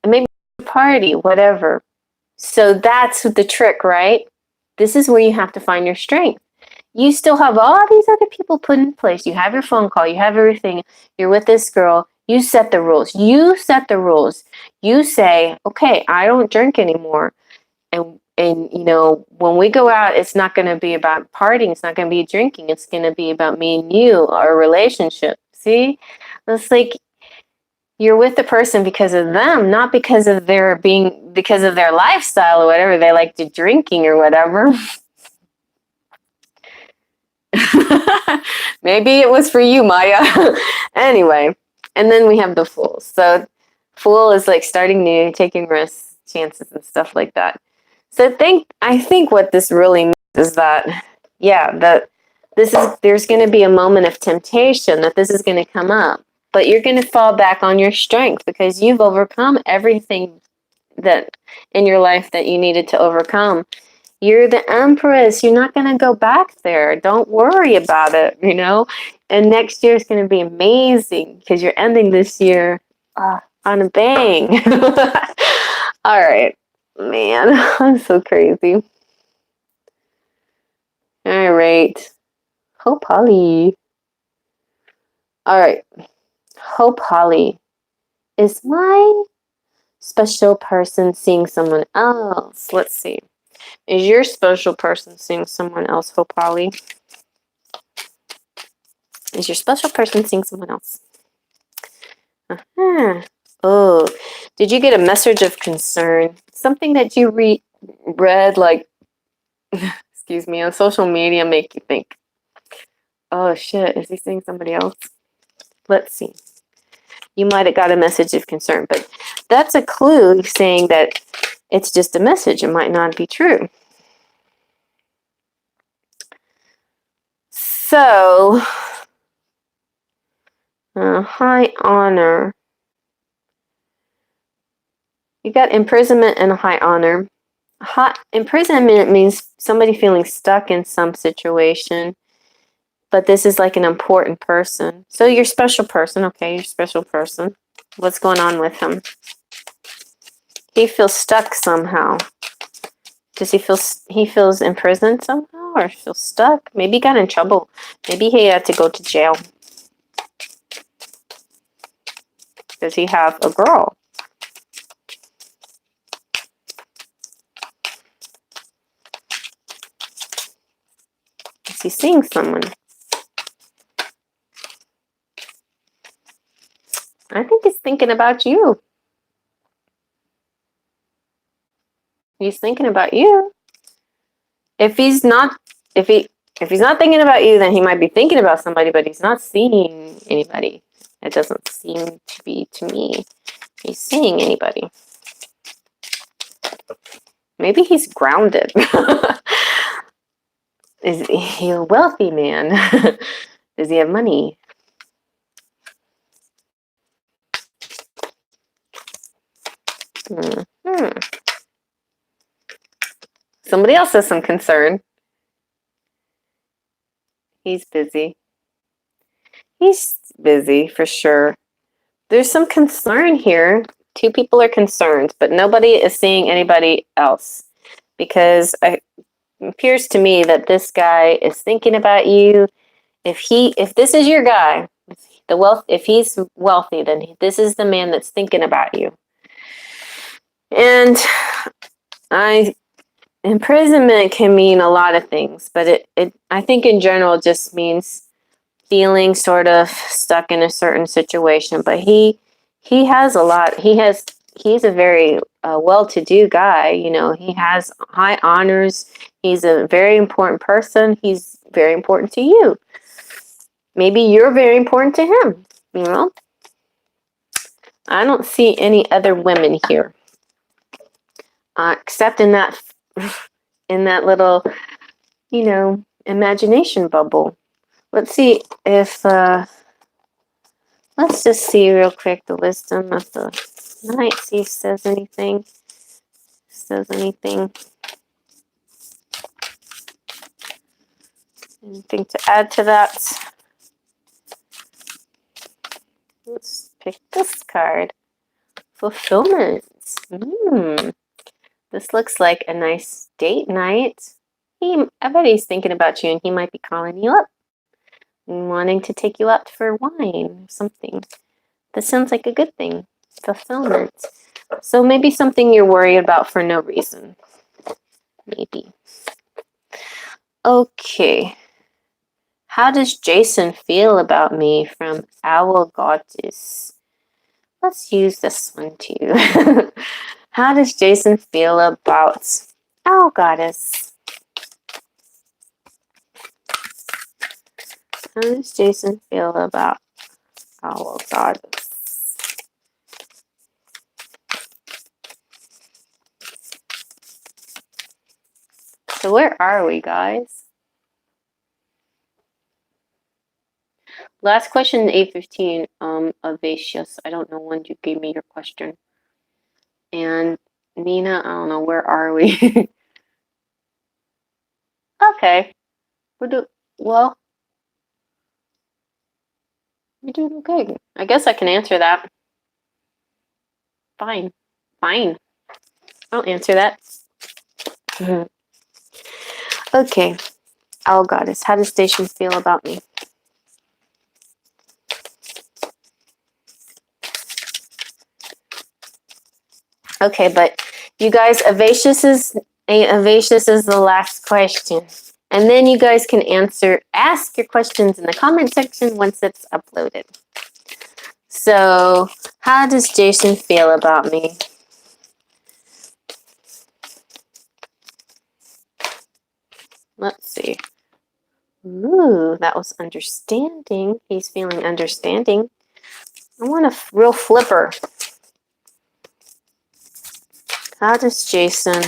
And maybe party, whatever. So that's the trick, right? This is where you have to find your strength. You still have all these other people put in place. You have your phone call. You have everything. You're with this girl. You set the rules. You set the rules. You say, okay, I don't drink anymore. And when we go out, it's not going to be about partying. It's not going to be drinking. It's going to be about me and you, our relationship. See? It's like you're with the person because of them, not because of their lifestyle or whatever. They like to drinking or whatever. Maybe it was for you, Maya. Anyway, and then we have the Fool. So Fool is like starting new, taking risks, chances, and stuff like that. So I think what this really means is that, yeah, that there's going to be a moment of temptation, that this is going to come up, but you're going to fall back on your strength because you've overcome everything that in your life that you needed to overcome. You're the Empress. You're not going to go back there. Don't worry about it, you know? And next year is going to be amazing because you're ending this year on a bang. All right. Man, I'm so crazy. All right. Hope Holly. All right. Hope Holly. Is my special person seeing someone else? Let's see. Is your special person seeing someone else, Hope Holly? Is your special person seeing someone else? Uh-huh. Oh, did you get a message of concern? Something that you read, like, excuse me, on social media make you think, oh shit, is he seeing somebody else? Let's see. You might have got a message of concern, but that's a clue saying that it's just a message. It might not be true. So, high honor. You got imprisonment and high honor. Imprisonment means somebody feeling stuck in some situation, but this is like an important person. So your special person, okay, your special person. What's going on with him? He feels stuck somehow. Does he feels imprisoned somehow or feels stuck? Maybe he got in trouble. Maybe he had to go to jail. Does he have a girl? Is he seeing someone? I think he's thinking about you. He's thinking about you. If he's not thinking about you, then he might be thinking about somebody, but he's not seeing anybody. It doesn't seem to be to me. He's seeing anybody. Maybe he's grounded. Is he a wealthy man? Does he have money? Somebody else has some concern. He's busy. He's busy for sure. There's some concern here. Two people are concerned, but nobody is seeing anybody else because it appears to me that this guy is thinking about you. If this is your guy, if he's wealthy, then this is the man that's thinking about you. And imprisonment can mean a lot of things, but I think in general just means feeling sort of stuck in a certain situation. But he has a lot. He's a very well-to-do guy. You know, he has high honors. He's a very important person. He's very important to you. Maybe you're very important to him. You know, I don't see any other women here, except in that little, you know, imagination bubble. Let's see if let's just see real quick the wisdom of the night. See if it says anything. Anything to add to that? Let's pick this card. Fulfillment. This looks like a nice date night. I bet he's thinking about you and he might be calling you up and wanting to take you out for wine or something. This sounds like a good thing. Fulfillment. So maybe something you're worried about for no reason. Maybe. Okay. How does Jason feel about me from Owl Goddess? Let's use this one too. How does Jason feel about Owl Goddess? How does Jason feel about our goddess? So where are we, guys? Last question, 8:15. Avacious. I don't know when you gave me your question. And Nina, I don't know, where are we? Okay. Well, you're doing okay. I guess I can answer that. Fine. Fine. I'll answer that. Okay. Owl Goddess, how does Station feel about me? Okay, but you guys, Avacious is the last question. And then you guys can ask your questions in the comment section once it's uploaded. So, how does Jason feel about me? Let's see. Ooh, that was understanding. He's feeling understanding. I want a real flipper. How does Jason?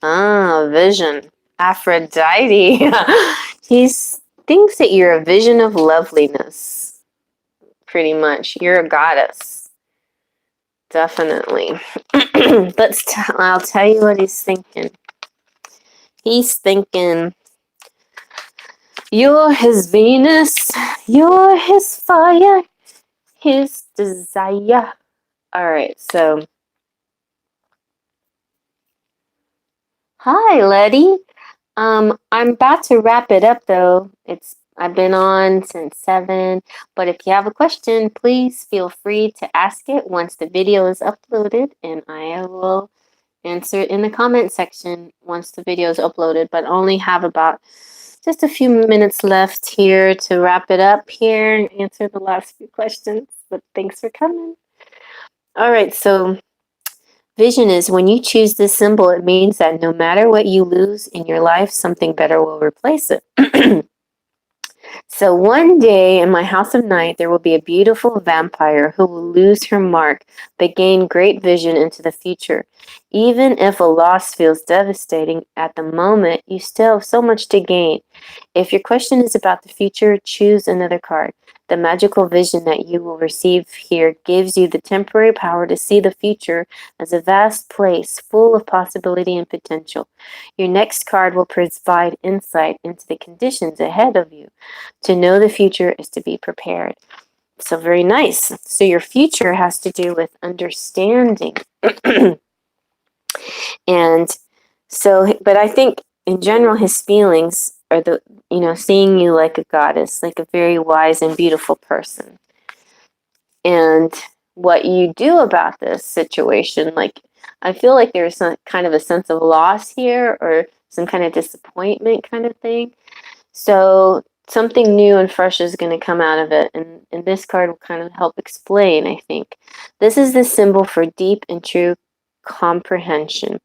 Vision. Aphrodite. He thinks that you're a vision of loveliness. Pretty much. You're a goddess. Definitely. I'll tell you what he's thinking. He's thinking, you're his Venus, you're his fire, his desire. All right, so. Hi, Letty. I'm about to wrap it up though. I've been on since 7, but if you have a question, please feel free to ask it once the video is uploaded, and I will answer it in the comment section once the video is uploaded, but only have about just a few minutes left here to wrap it up here and answer the last few questions, but thanks for coming. All right, so vision is when you choose this symbol, it means that no matter what you lose in your life, something better will replace it. So one day in my house of night, there will be a beautiful vampire who will lose her mark, but gain great vision into the future. Even if a loss feels devastating at the moment, you still have so much to gain. If your question is about the future, choose another card. The magical vision that you will receive here gives you the temporary power to see the future as a vast place full of possibility and potential. Your next card will provide insight into the conditions ahead of you. To know the future is to be prepared. So very nice. So your future has to do with understanding. And so, but I think in general, his feelings are seeing you like a goddess, like a very wise and beautiful person. And what you do about this situation, like, I feel like there's some kind of a sense of loss here or some kind of disappointment kind of thing. So something new and fresh is going to come out of it. And this card will kind of help explain, I think. This is the symbol for deep and true comprehension.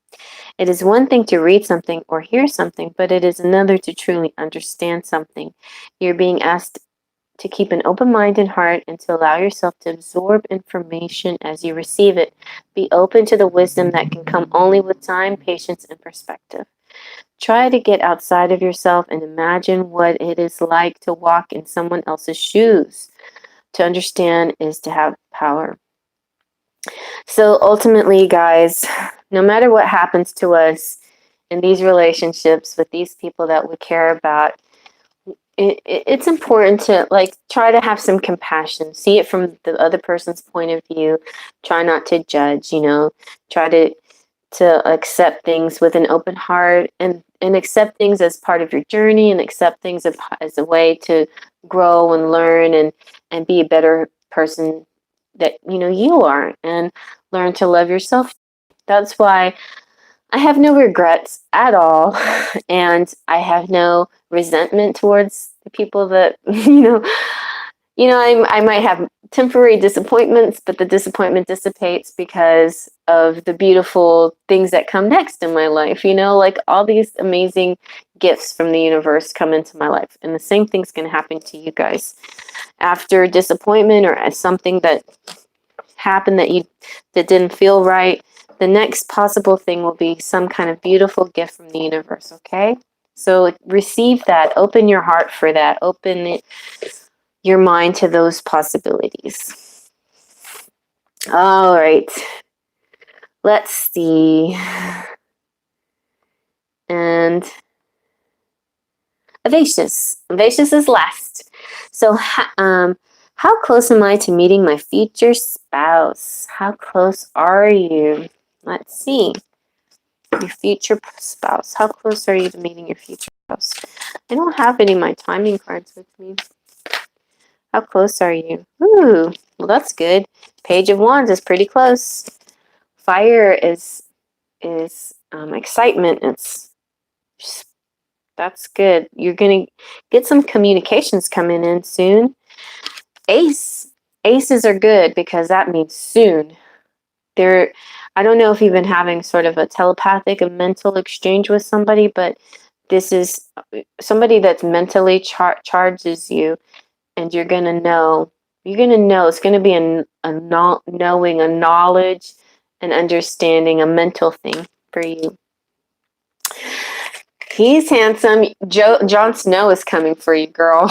It is one thing to read something or hear something, but it is another to truly understand something. You're being asked to keep an open mind and heart and to allow yourself to absorb information as you receive it. Be open to the wisdom that can come only with time, patience, and perspective. Try to get outside of yourself and imagine what it is like to walk in someone else's shoes. To understand is to have power. So ultimately, guys, no matter what happens to us in these relationships with these people that we care about, it's important to try to have some compassion, see it from the other person's point of view, try not to judge, try to accept things with an open heart and accept things as part of your journey and accept things as a way to grow and learn and be a better person that you are, and learn to love yourself. That's why I have no regrets at all, and I have no resentment towards the people that I might have temporary disappointments, but the disappointment dissipates because of the beautiful things that come next in my life. You know, like all these amazing gifts from the universe come into my life. And the same thing's going to happen to you guys. After disappointment or as something that happened that didn't feel right, the next possible thing will be some kind of beautiful gift from the universe, okay? So receive that. Open your heart for that. Open your mind to those possibilities. All right. Let's see. And Vivacious. Vivacious is last. So, how close am I to meeting my future spouse? How close are you? Let's see. Your future spouse. How close are you to meeting your future spouse? I don't have any of my timing cards with me. How close are you? Ooh, well, that's good. Page of Wands is pretty close. Fire is excitement. That's good. You're gonna get some communications coming in soon. Aces are good because that means soon. I don't know if you've been having sort of a telepathic and mental exchange with somebody, but this is somebody that's mentally charges you, and you're gonna know. You're gonna know. It's gonna be knowing, a knowledge, an understanding, a mental thing for you. He's handsome. Jon Snow is coming for you, girl.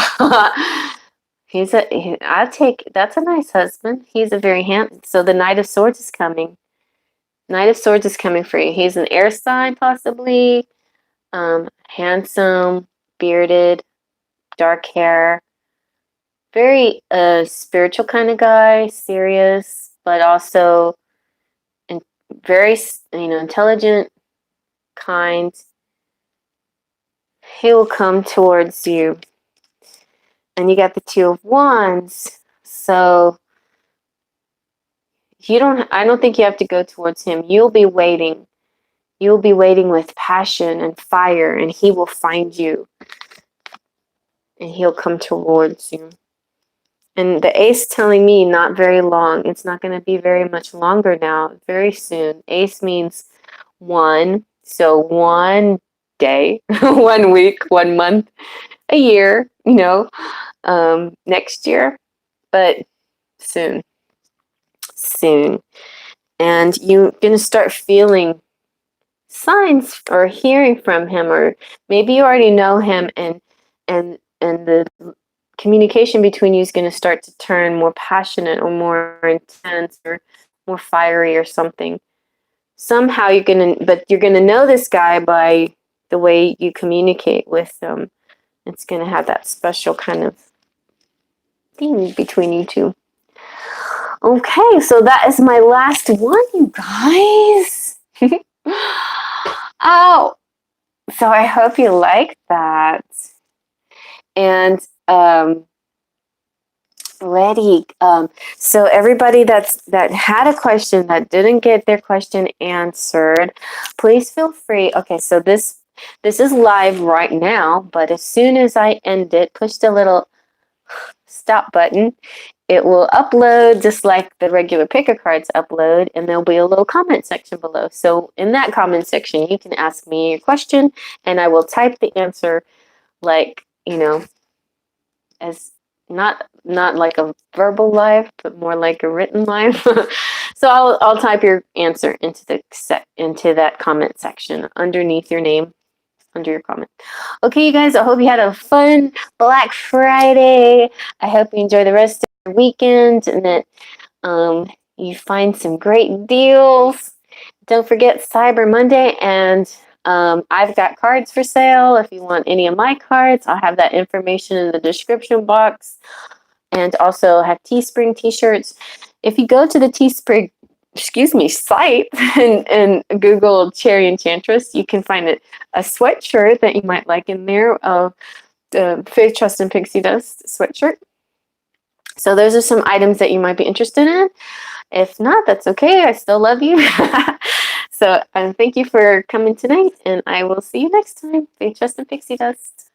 That's a nice husband. He's a very handsome. So the Knight of Swords is coming. Knight of Swords is coming for you. He's an air sign, possibly. Handsome, bearded, dark hair. Very spiritual kind of guy, serious, but also very intelligent, kind. He will come towards you. And you got the Two of Wands. So I don't think you have to go towards him. You'll be waiting. You'll be waiting with passion and fire, and he will find you. And he'll come towards you. And the Ace telling me not very long. It's not going to be very much longer now. Very soon. Ace means one. So 1 day, 1 week, 1 month, a year, next year. But soon. And you're going to start feeling signs or hearing from him, or maybe you already know him, and the communication between you is going to start to turn more passionate or more intense or more fiery or something. Somehow you're going to know this guy by the way you communicate with them. It's going to have that special kind of thing between you two. Okay, so that is my last one, you guys. Oh, so I hope you like that. And ready. So everybody that had a question that didn't get their question answered, please feel free. Okay, so this is live right now, but as soon as I end it, push the little stop button. It will upload just like the regular picker cards upload, and there'll be a little comment section below. So in that comment section, you can ask me your question, and I will type the answer like, as not like a verbal live, but more like a written live. So I'll type your answer into that comment section underneath your name, under your comment. Okay, you guys, I hope you had a fun Black Friday. I hope you enjoy the rest of your weekend and that you find some great deals. Don't forget Cyber Monday, and I've got cards for sale. If you want any of my cards, I'll have that information in the description box. And also have Teespring t-shirts. If you go to the Teespring site and Google Cherry Enchantress, you can find a sweatshirt that you might like in there of the Faith, Trust, and Pixie Dust sweatshirt. So those are some items that you might be interested in. If not, that's okay. I still love you. So thank you for coming tonight, and I will see you next time. Faith, Trust, and Pixie Dust.